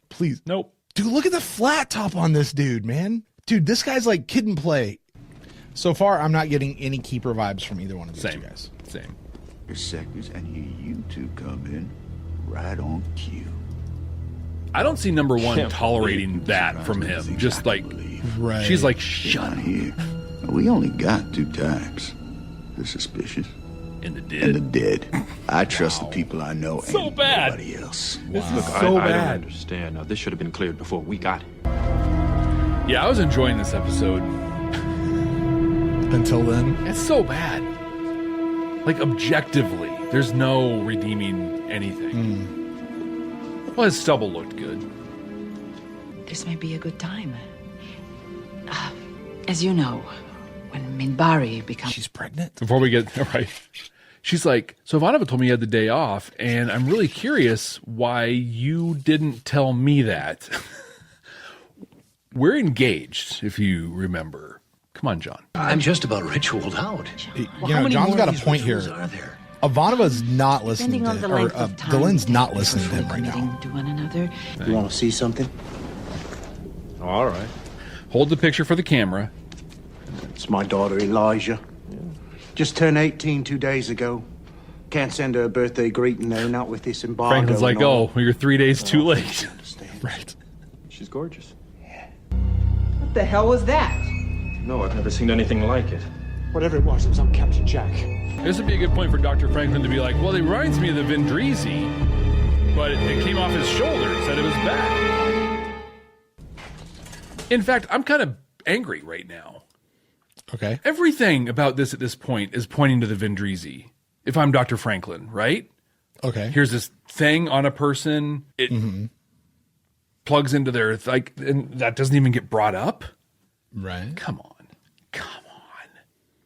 Speaker 1: Please.
Speaker 3: Nope.
Speaker 1: Dude, look at the flat top on this dude, man. Dude, this guy's like Kid and Play. So far, I'm not getting any keeper vibes from either one of these two guys.
Speaker 3: Same.
Speaker 13: Seconds, and here you two come in right on cue.
Speaker 3: I don't see number one tolerating that from him. Just like, she's like, shut
Speaker 13: here. We only got 2 types. The suspicious
Speaker 3: and the dead.
Speaker 13: And the dead. I trust the people I know
Speaker 3: so
Speaker 13: and
Speaker 3: bad.
Speaker 13: nobody else.
Speaker 12: This is
Speaker 3: so
Speaker 12: I don't
Speaker 3: bad.
Speaker 12: understand. Now, this should have been cleared before we got it.
Speaker 3: Yeah, I was enjoying this episode.
Speaker 1: Until then?
Speaker 3: It's so bad. Like, objectively, there's no redeeming anything. Well, his stubble looked good.
Speaker 14: This may be a good time. As you know, when Minbari becomes...
Speaker 1: She's pregnant?
Speaker 3: Before we get... Right. She's like, so Ivanova told me you had the day off, and I'm really curious why you didn't tell me that. We're engaged, if you remember. Come on, John.
Speaker 6: I'm just about ritualed out.
Speaker 1: John's got a point here. Ivanova's not listening to him, or Dylan's not listening to him right now.
Speaker 14: To one another.
Speaker 2: You want to see something?
Speaker 3: All right. Hold the picture for the camera.
Speaker 2: It's my daughter, Elijah. Just turned 18 2 days ago. Can't send her a birthday greeting, though, not with this embargo.
Speaker 3: Franklin's like, oh, well, you're 3 days too late.
Speaker 1: Right.
Speaker 12: She's gorgeous.
Speaker 7: What the hell was that?
Speaker 12: No, I've never seen anything like it.
Speaker 9: Whatever it was on Captain Jack.
Speaker 3: This would be a good point for Dr. Franklin to be like, well, it reminds me of the Vendrisi, but it came off his shoulder, said it was back. In fact, I'm kind of angry right now.
Speaker 1: Okay.
Speaker 3: Everything about this at this point is pointing to the Vendrisi. If I'm Dr. Franklin, right?
Speaker 1: Okay.
Speaker 3: Here's this thing on a person. It plugs into their, like, and that doesn't even get brought up.
Speaker 1: Right.
Speaker 3: Come on.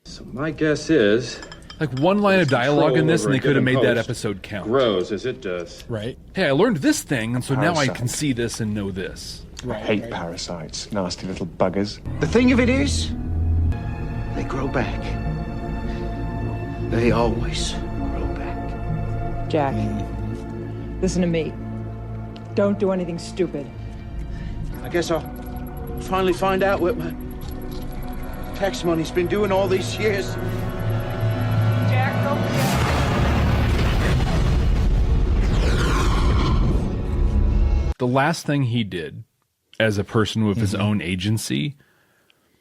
Speaker 12: So my guess is...
Speaker 3: Like one line of dialogue in this and they could have made that episode count.
Speaker 12: Grows as it does.
Speaker 1: Right.
Speaker 3: Hey, I learned this thing, and so now I
Speaker 9: Parasite.
Speaker 3: can see this and know this.
Speaker 9: I hate parasites, nasty little buggers.
Speaker 2: The thing of it is, they grow back. They always grow back.
Speaker 15: Jack, listen to me. Don't do anything stupid.
Speaker 2: I guess I'll finally find out what my tax money's been doing all these years.
Speaker 15: Jack, don't
Speaker 3: The last thing he did as a person with his own agency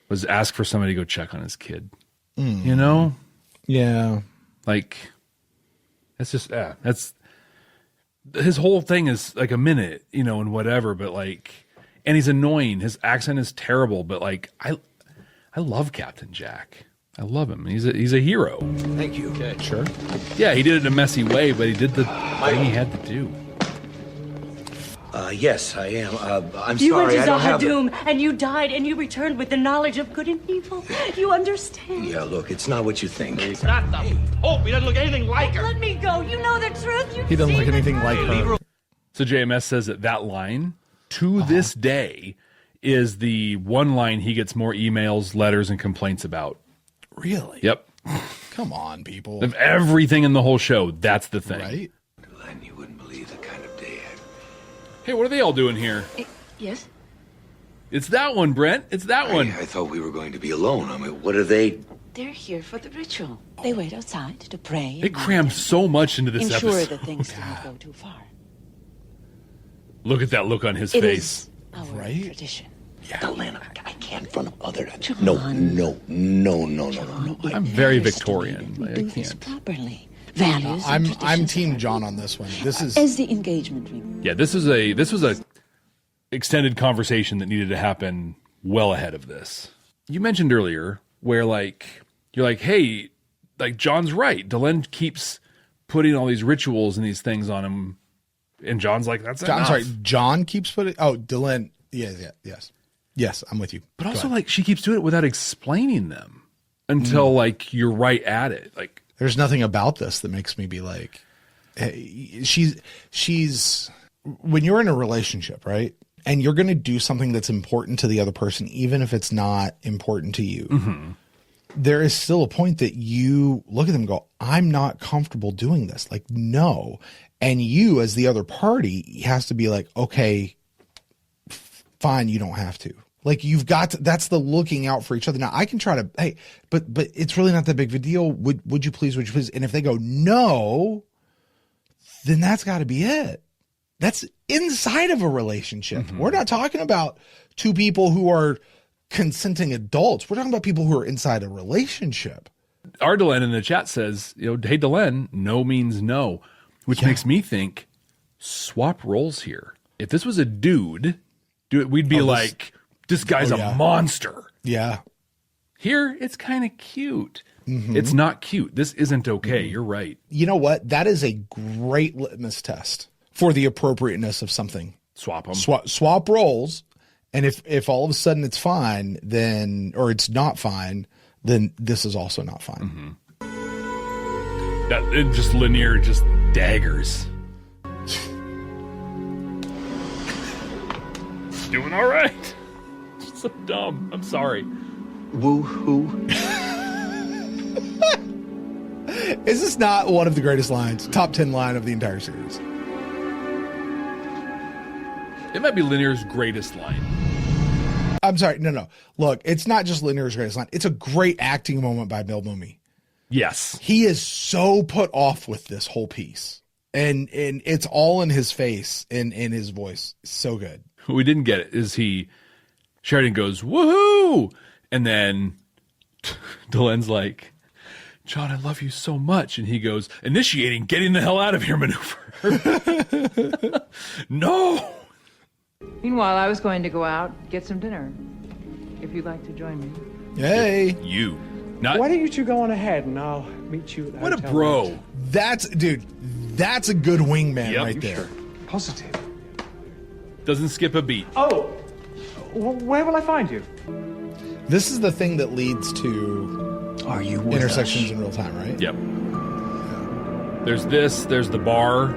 Speaker 3: was ask for somebody to go check on his kid. You know?
Speaker 1: Yeah.
Speaker 3: Like, that's just, that's, his whole thing is like a minute, you know, and whatever, but like, and he's annoying. His accent is terrible, but like, I love Captain Jack. I love him. He's a hero.
Speaker 6: Thank you.
Speaker 1: Okay, sure.
Speaker 3: Yeah, he did it in a messy way, but he did the thing he had to do.
Speaker 6: Yes, I am. I'm
Speaker 16: You
Speaker 6: sorry,
Speaker 16: went
Speaker 6: I
Speaker 16: to
Speaker 6: don't have...
Speaker 16: Zahadum, and you died, and you returned with the knowledge of good and evil. You understand?
Speaker 6: Yeah, look, it's not what you think.
Speaker 11: It's not the Pope. He doesn't look anything like her.
Speaker 16: Let me go. You know the truth.
Speaker 1: He doesn't look anything like her.
Speaker 3: So JMS says that line, to this day, is the one line he gets more emails, letters, and complaints about.
Speaker 1: Really?
Speaker 3: Yep.
Speaker 1: Come on, people.
Speaker 3: Of everything in the whole show, that's the thing.
Speaker 1: Right?
Speaker 6: You wouldn't believe the kind of day
Speaker 3: Hey, what are they all doing here?
Speaker 14: Yes?
Speaker 3: It's that one, Brent. It's that one.
Speaker 6: I thought we were going to be alone. I mean, what are they...
Speaker 14: They're here for the ritual. They wait outside to pray.
Speaker 3: They crammed so much into this
Speaker 14: ensure
Speaker 3: episode.
Speaker 14: that things do not go too far.
Speaker 3: Look at that look on his
Speaker 14: It
Speaker 3: face.
Speaker 14: is our tradition.
Speaker 6: Yeah. Atlanta, I can't in front of other...
Speaker 14: Come
Speaker 6: No.
Speaker 3: I'm very Victorian.
Speaker 14: We
Speaker 3: I
Speaker 14: do this
Speaker 3: can't.
Speaker 14: properly. Values. and
Speaker 1: I'm Team John on this one. This is
Speaker 14: as the engagement ring.
Speaker 3: Yeah, this was a extended conversation that needed to happen well ahead of this. You mentioned earlier where like you're like, hey, like John's right. Delenn keeps putting all these rituals and these things on him, and John's like, "That's enough."
Speaker 1: I'm sorry, John keeps putting. Oh, Delenn. Yes, I'm with you.
Speaker 3: But also, like, she keeps doing it without explaining them until like you're right at it. Like,
Speaker 1: there's nothing about this that makes me be like, hey, she's when you're in a relationship, right? And you're going to do something that's important to the other person, even if it's not important to you.
Speaker 3: Mm-hmm.
Speaker 1: There is still a point that you look at them and go, I'm not comfortable doing this. Like, no. And you, as the other party, has to be like, okay, fine, you don't have to. Like, you've got to, that's the looking out for each other. Now, I can try to, hey, but it's really not that big of a deal. Would you please? And if they go, no, then that's got to be it. That's inside of a relationship.
Speaker 3: Mm-hmm.
Speaker 1: We're not talking about two people who are consenting adults. We're talking about people who are inside a relationship.
Speaker 3: Our Delenn in the chat says, hey, Delenn, no means no, which makes me think swap roles here. If this was a dude, we'd be like, this guy's a monster.
Speaker 1: Yeah.
Speaker 3: Here, it's kind of cute.
Speaker 1: Mm-hmm.
Speaker 3: It's not cute. This isn't okay. Mm-hmm. You're right.
Speaker 1: You know what? That is a great litmus test for the appropriateness of something.
Speaker 3: Swap them.
Speaker 1: Swap roles. And if all of a sudden it's fine, then, or it's not fine, then this is also not fine.
Speaker 3: Mm-hmm. That it just linear, just daggers. Doing all right. So dumb. I'm sorry.
Speaker 1: Woo-hoo. Is this not one of the greatest lines? Top 10 line of the entire series.
Speaker 3: It might be Linear's greatest line.
Speaker 1: I'm sorry. No. Look, it's not just Linear's greatest line. It's a great acting moment by Bill Mumy.
Speaker 3: Yes.
Speaker 1: He is so put off with this whole piece. And it's all in his face and in his voice. So good.
Speaker 3: What we didn't get it is Sheridan goes, woohoo! And then Delenn's like, John, I love you so much. And he goes, initiating getting the hell out of here maneuver. No.
Speaker 15: Meanwhile, I was going to go out, get some dinner. If you'd like to join me.
Speaker 1: Hey.
Speaker 3: You. Not.
Speaker 9: Why don't you two go on ahead and I'll meet you at the
Speaker 3: What
Speaker 9: hotel
Speaker 3: a bro.
Speaker 9: room.
Speaker 1: That's a good wingman right there.
Speaker 9: Sure? Positive.
Speaker 3: Doesn't skip a beat.
Speaker 9: Oh, where will I find you?
Speaker 1: This is the thing that leads to intersections in real time, right?
Speaker 3: Yep. There's the bar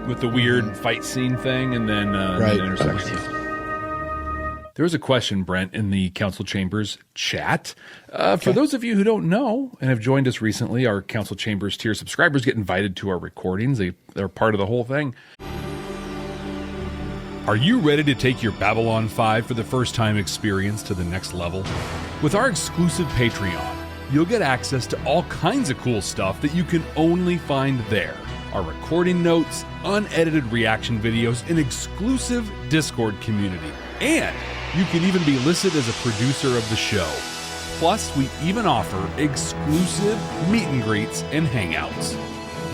Speaker 3: with the weird fight scene thing, and then the intersections. There was a question, Brent, in the council chambers chat. For those of you who don't know and have joined us recently, our council chambers tier subscribers get invited to our recordings. They're part of the whole thing. Are you ready to take your Babylon 5 for the first time experience to the next level? With our exclusive Patreon, you'll get access to all kinds of cool stuff that you can only find there. Our recording notes, unedited reaction videos, an exclusive Discord community. And you can even be listed as a producer of the show. Plus, we even offer exclusive meet and greets and hangouts.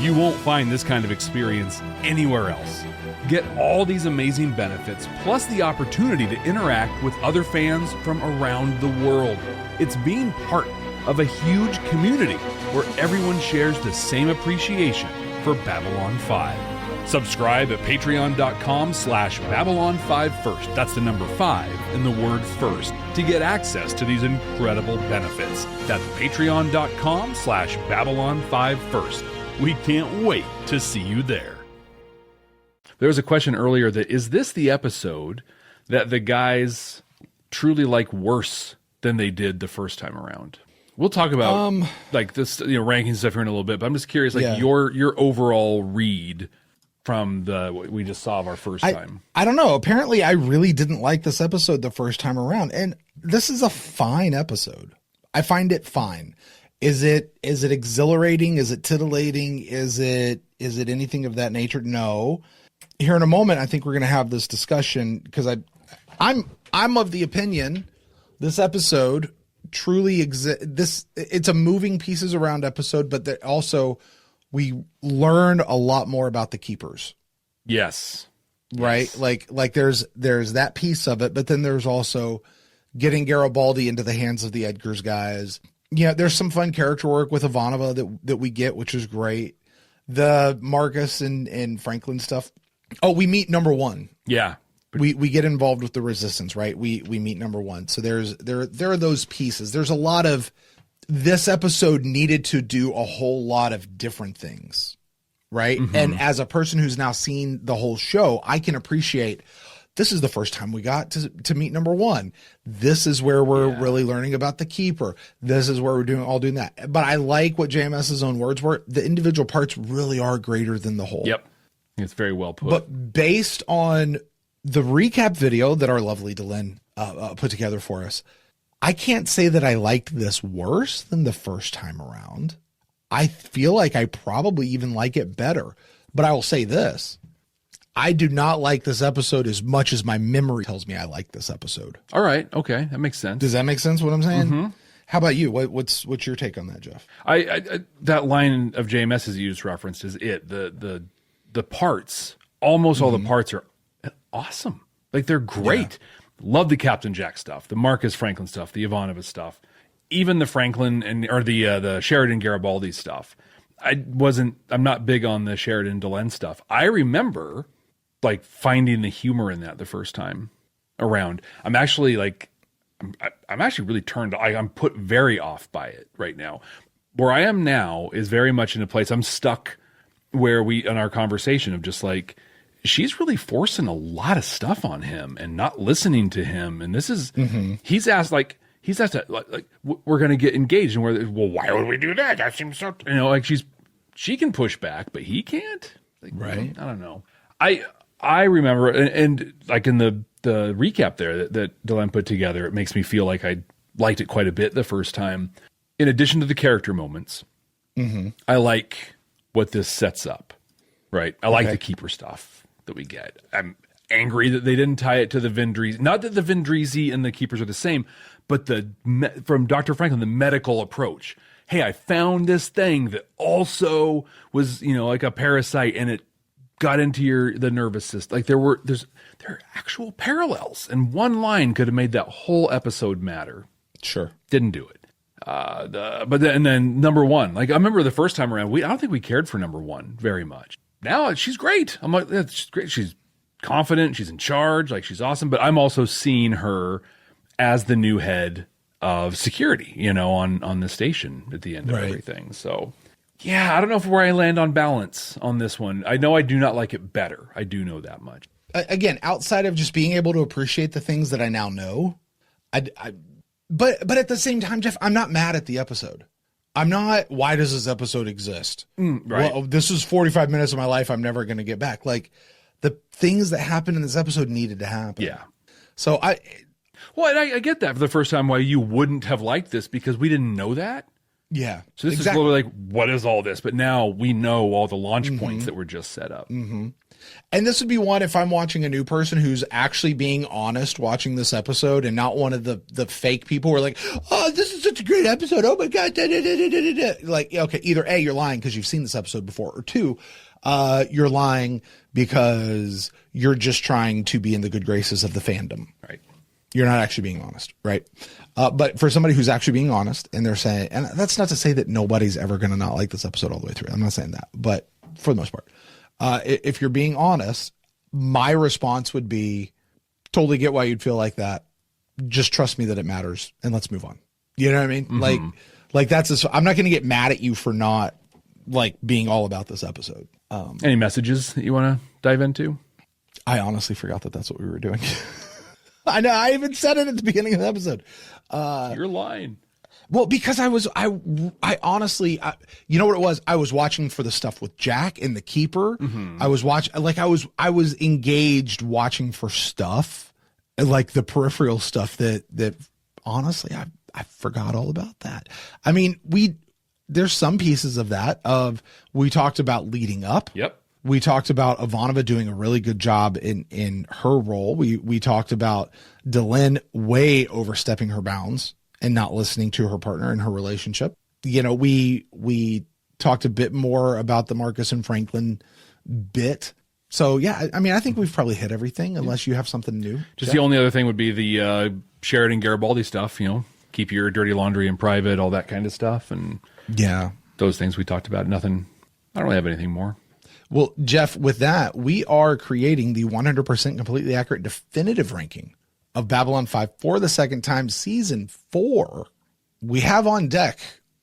Speaker 3: You won't find this kind of experience anywhere else. Get all these amazing benefits, plus the opportunity to interact with other fans from around the world. It's being part of a huge community where everyone shares the same appreciation for Babylon 5. Subscribe at patreon.com/Babylon5First. That's the number 5 and the word first to get access to these incredible benefits. That's patreon.com/Babylon5First. We can't wait to see you there. There was a question earlier that is this the episode that the guys truly like worse than they did the first time around? We'll talk about like this, ranking stuff here in a little bit, but I'm just curious, your overall read from what we just saw of our first time.
Speaker 1: I don't know. Apparently, I really didn't like this episode the first time around, and this is a fine episode. I find it fine. Is it exhilarating? Is it titillating? Is it anything of that nature? No. Here in a moment, I think we're going to have this discussion because I'm of the opinion this episode truly it's a moving pieces around episode, but that also we learn a lot more about the keepers.
Speaker 3: Yes.
Speaker 1: Right. Yes. Like there's that piece of it, but then there's also getting Garibaldi into the hands of the Edgar's guys. Yeah, there's some fun character work with Ivanova that we get, which is great. The Marcus and Franklin stuff. Oh, we meet number one.
Speaker 3: Yeah.
Speaker 1: We get involved with the resistance, right? We meet number one. So there are those pieces. There's a lot of, this episode needed to do a whole lot of different things, right?
Speaker 3: Mm-hmm.
Speaker 1: And as a person who's now seen the whole show, I can appreciate, this is the first time we got to meet number one. This is where we're really learning about the keeper. This is where we're doing that. But I like what JMS's own words were. The individual parts really are greater than the whole.
Speaker 3: Yep. It's very well put.
Speaker 1: But based on the recap video that our lovely Dylan put together for us, I can't say that I liked this worse than the first time around. I feel like I probably even like it better. But I will say this. I do not like this episode as much as my memory tells me I like this episode.
Speaker 3: All right. Okay. That makes sense.
Speaker 1: Does that make sense what I'm saying?
Speaker 3: Mm-hmm.
Speaker 1: How about you? What's your take on that, Jeff?
Speaker 3: I that line of JMS's used referenced is it. The parts, almost all the parts are awesome. Like they're great. Yeah. Love the Captain Jack stuff, the Marcus Franklin stuff, the Ivanova stuff, even the Franklin or the Sheridan Garibaldi stuff. I'm not big on the Sheridan Delenn stuff. I remember like finding the humor in that the first time around. I'm actually really turned. I'm put very off by it right now. Where I am now is very much in a place I'm stuck where in our conversation of just like, she's really forcing a lot of stuff on him and not listening to him. And this is, he's asked to, we're going to get engaged, and well, why would we do that? That seems so, like she can push back, but he can't. Like,
Speaker 1: right.
Speaker 3: I don't know. I remember, and like in the recap there that Dylan put together, it makes me feel like I liked it quite a bit the first time. In addition to the character moments, I like what this sets up, right? I like the keeper stuff that we get. I'm angry that they didn't tie it to the Vindrizi. Not that the Vindrizi and the keepers are the same, but from Dr. Franklin, the medical approach. Hey, I found this thing that also was, like a parasite, and it got into the nervous system. Like there are actual parallels, and one line could have made that whole episode matter.
Speaker 1: Sure.
Speaker 3: Didn't do it. But then number one, like I remember the first time around, I don't think we cared for number one very much. Now she's great. I'm like, that's great. She's confident. She's in charge. Like she's awesome. But I'm also seeing her as the new head of security, on the station at the end of everything. So yeah, I don't know where I land on balance on this one. I know I do not like it better. I do know that much.
Speaker 1: Again, outside of just being able to appreciate the things that I now know, but at the same time, Jeff, I'm not mad at the episode. I'm not, why does this episode exist?
Speaker 3: Right.
Speaker 1: Well, this is 45 minutes of my life I'm never going to get back. Like the things that happened in this episode needed to happen.
Speaker 3: Yeah.
Speaker 1: So I
Speaker 3: get that for the first time why you wouldn't have liked this, because we didn't know that.
Speaker 1: Yeah.
Speaker 3: So this is literally like, what is all this? But now we know all the launch points that were just set up.
Speaker 1: Mm-hmm. And this would be one if I'm watching a new person who's actually being honest watching this episode, and not one of the fake people who are like, oh, this is such a great episode. Oh my God. Da, da, da, da, da, da. Like, okay, either A, you're lying because you've seen this episode before, or two, you're lying because you're just trying to be in the good graces of the fandom.
Speaker 3: Right.
Speaker 1: You're not actually being honest. Right. But for somebody who's actually being honest, and they're saying, and that's not to say that nobody's ever going to not like this episode all the way through. I'm not saying that, but for the most part, if you're being honest, my response would be, totally get why you'd feel like that. Just trust me that it matters, and let's move on. You know what I mean?
Speaker 3: Mm-hmm.
Speaker 1: Like I'm not going to get mad at you for not like being all about this episode.
Speaker 3: Any messages that you want to dive into?
Speaker 1: I honestly forgot that that's what we were doing. I know. I even said it at the beginning of the episode.
Speaker 3: You're lying.
Speaker 1: Well, because I honestly, you know what it was? I was watching for the stuff with Jack and the keeper.
Speaker 3: Mm-hmm.
Speaker 1: I was engaged watching for stuff, like the peripheral stuff that honestly, I forgot all about that. I mean, there's some pieces of that we talked about leading up.
Speaker 3: Yep.
Speaker 1: We talked about Ivanova doing a really good job in her role. We talked about Dylan way overstepping her bounds and not listening to her partner in her relationship. We talked a bit more about the Marcus and Franklin bit. So yeah, I mean, I think we've probably hit everything unless you have something new.
Speaker 3: Just the only other thing would be the Sheridan Garibaldi stuff, keep your dirty laundry in private, all that kind of stuff. And
Speaker 1: yeah,
Speaker 3: those things we talked about. Nothing. I don't really have anything more.
Speaker 1: Well, Jeff, with that, we are creating the 100% completely accurate definitive ranking of Babylon 5 for the second time, season 4. We have on deck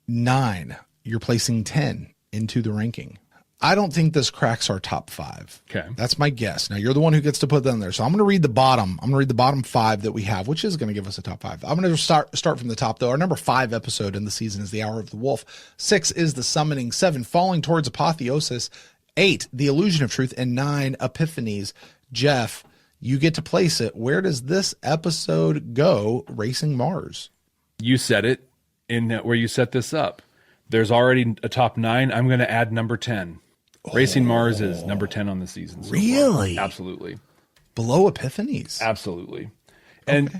Speaker 1: 9. You're placing 10 into the ranking. I don't think this cracks our top 5.
Speaker 3: Okay.
Speaker 1: That's my guess. Now, you're the one who gets to put them there. So I'm going to read the bottom. I'm going to read the bottom 5 that we have, which is going to give us a top 5. I'm going to start from the top, though. Our number 5 episode in the season is The Hour of the Wolf. 6 is The Summoning. 7, Falling Towards Apotheosis. 8, The Illusion of Truth. And 9, Epiphanies. Jeff, you get to place it. Where does this episode go, Racing Mars?
Speaker 3: You said it in where you set this up. There's already a top 9. I'm going to add number 10. Racing Mars is number 10 on the season. So
Speaker 1: really?
Speaker 3: Far. Absolutely.
Speaker 1: Below Epiphanies.
Speaker 3: Absolutely. And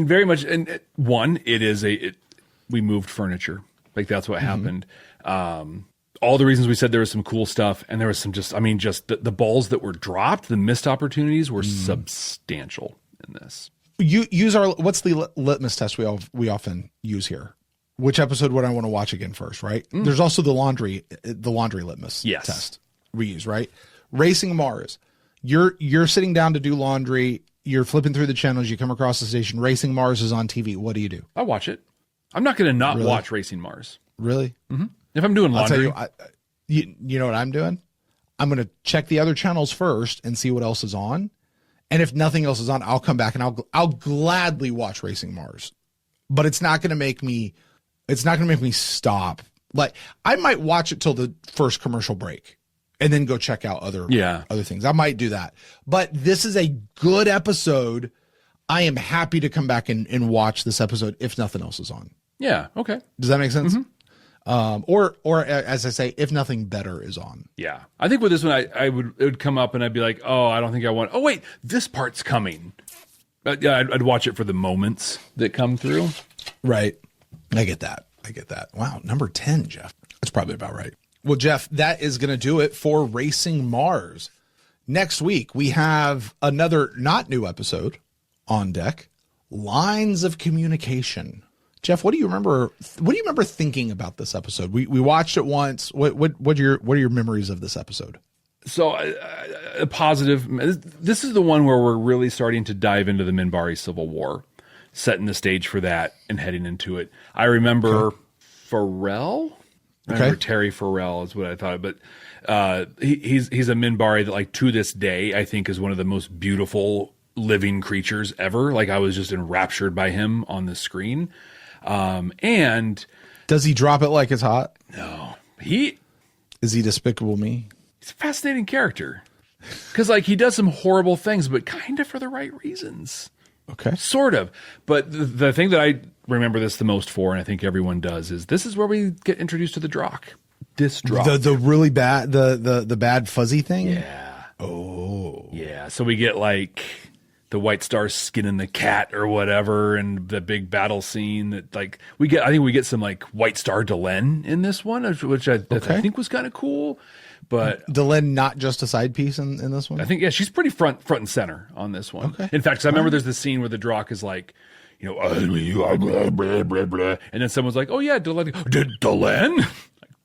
Speaker 3: very much. And one, we moved furniture. Like that's what happened. All the reasons we said there was some cool stuff, and there was some just the balls that were dropped, the missed opportunities were substantial in this.
Speaker 1: You use what's the litmus test we often use here? Which episode would I want to watch again first, right? There's also the laundry litmus test we use, right? Racing Mars. You're sitting down to do laundry, you're flipping through the channels, you come across the station, Racing Mars is on TV. What do?
Speaker 3: I watch it. I'm not going to not watch Racing Mars.
Speaker 1: Really?
Speaker 3: Mm-hmm. If I'm doing laundry.
Speaker 1: I'll tell you, you know what I'm doing? I'm going to check the other channels first and see what else is on. And if nothing else is on, I'll come back and I'll gladly watch Racing Mars. But it's not going to make me stop. Like I might watch it till the first commercial break and then go check out other things. I might do that. But this is a good episode. I am happy to come back and watch this episode if nothing else is on.
Speaker 3: Yeah. Okay.
Speaker 1: Does that make sense? Or as I say, if nothing better is on.
Speaker 3: Yeah. I think with this one, it would come up and I'd be like, oh, I don't think I want, oh wait, this part's coming. But yeah, I'd watch it for the moments that come through.
Speaker 1: Right. I get that. Wow. Number 10, Jeff. That's probably about right. Well, Jeff, that is going to do it for Racing Mars. Next week, we have another not new episode on deck, Lines of Communication. Jeff, what do you remember thinking about this episode? We watched it once. What are your memories of this episode?
Speaker 3: So a positive. This is the one where we're really starting to dive into the Minbari Civil War, setting the stage for that and heading into it. I remember Farrell. I remember Terry Farrell is what I thought, but he's a Minbari that, like, to this day, I think is one of the most beautiful living creatures ever. Like, I was just enraptured by him on the screen. And
Speaker 1: does he drop it like it's hot?
Speaker 3: No.
Speaker 1: Is he Despicable Me?
Speaker 3: He's a fascinating character because, like, he does some horrible things, but kind of for the right reasons.
Speaker 1: Okay.
Speaker 3: Sort of. But the thing that I remember this the most for, and I think everyone does, is this is where we get introduced to the Drock. This Drock.
Speaker 1: The really bad, the bad fuzzy thing?
Speaker 3: Yeah.
Speaker 1: Oh.
Speaker 3: Yeah. So we get, like, the White Star skinning the cat or whatever, and the big battle scene that, like, I think we get some, like, White Star Delenn in this one, which I think was kind of cool. But
Speaker 1: Delenn not just a side piece in this one?
Speaker 3: I think, she's pretty front and center on this one.
Speaker 1: Okay.
Speaker 3: In fact, 'cause I remember there's this scene where the Drock is like, you know, blah, blah, blah, blah, and then someone's like, oh yeah, Delenn?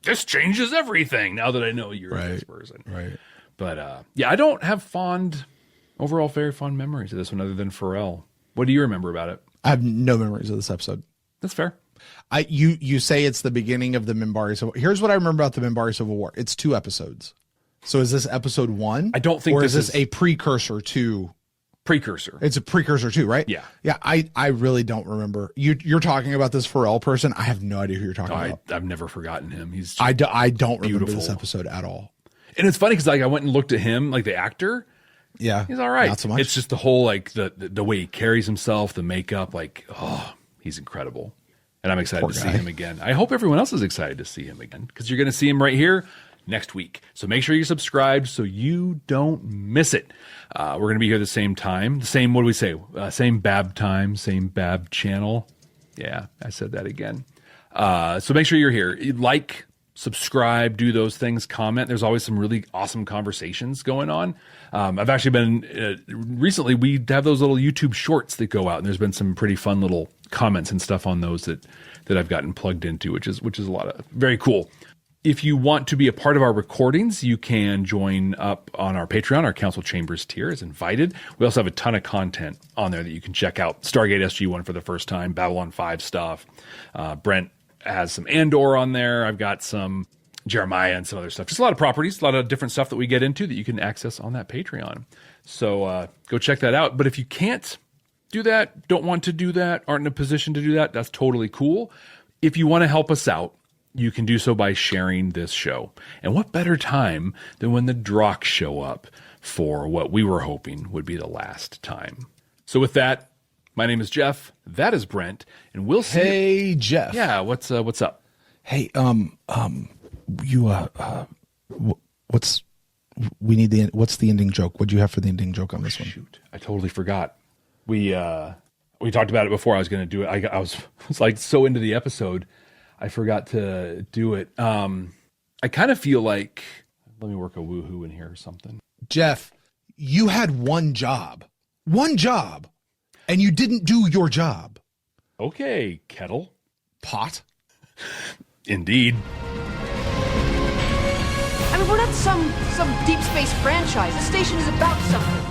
Speaker 3: This changes everything now that I know you're this person.
Speaker 1: Right.
Speaker 3: But yeah, I don't have very fond memories of this one other than Pharrell. What do you remember about it?
Speaker 1: I have no memories of this episode.
Speaker 3: That's fair.
Speaker 1: You say it's the beginning of the Minbari Civil War. Here's what I remember about the Minbari Civil War. It's 2 episodes. So is this episode 1?
Speaker 3: I don't think
Speaker 1: is this a precursor to...
Speaker 3: Precursor.
Speaker 1: It's a precursor too, right?
Speaker 3: Yeah.
Speaker 1: Yeah, I really don't remember. You're talking about this Pharrell person. I have no idea who you're talking about.
Speaker 3: I've never forgotten him. He's
Speaker 1: I don't remember this episode at all.
Speaker 3: And it's funny because, like, I went and looked at him, like the actor.
Speaker 1: Yeah.
Speaker 3: He's all right.
Speaker 1: Not so much.
Speaker 3: It's just the whole, like, the way he carries himself, the makeup, like, oh, he's incredible. And I'm excited to see him again. I hope everyone else is excited to see him again because you're going to see him right here next week. So make sure you're subscribed so you don't miss it. We're going to be here the same time. The same, what do we say? Same Bab time, same Bab channel. Yeah, I said that again. So make sure you're here. Like, subscribe, do those things, comment. There's always some really awesome conversations going on. I've actually been, recently we have those little YouTube shorts that go out, and there's been some pretty fun little comments and stuff on those that I've gotten plugged into, which is a lot of very cool. If you want to be a part of our recordings, you can join up on our Patreon. Our Council Chambers tier is invited. We also have a ton of content on there that you can check out. Stargate SG-1 for the first time, Babylon 5 stuff. Brent has some Andor on there. I've got some Jeremiah and some other stuff. Just a lot of properties, a lot of different stuff that we get into that you can access on that Patreon. So go check that out. But if you can't do that, don't want to do that, aren't in a position to do that, that's totally cool. If you want to help us out, you can do so by sharing this show. And what better time than when the Drox show up for what we were hoping would be the last time. So with that, my name is Jeff. That is Brent. And we'll see.
Speaker 1: Hey, Jeff.
Speaker 3: Yeah, what's up?
Speaker 1: Hey, what's the ending joke? What do you have for the ending joke on this one?
Speaker 3: Shoot, I totally forgot. We talked about it before I was going to do it. I was like so into the episode, I forgot to do it. I kind of feel like, let me work a woohoo in here or something.
Speaker 1: Jeff, you had one job, and you didn't do your job.
Speaker 3: Okay, kettle.
Speaker 1: Pot.
Speaker 3: Indeed.
Speaker 17: I mean, we're not some deep space franchise. This station is about something.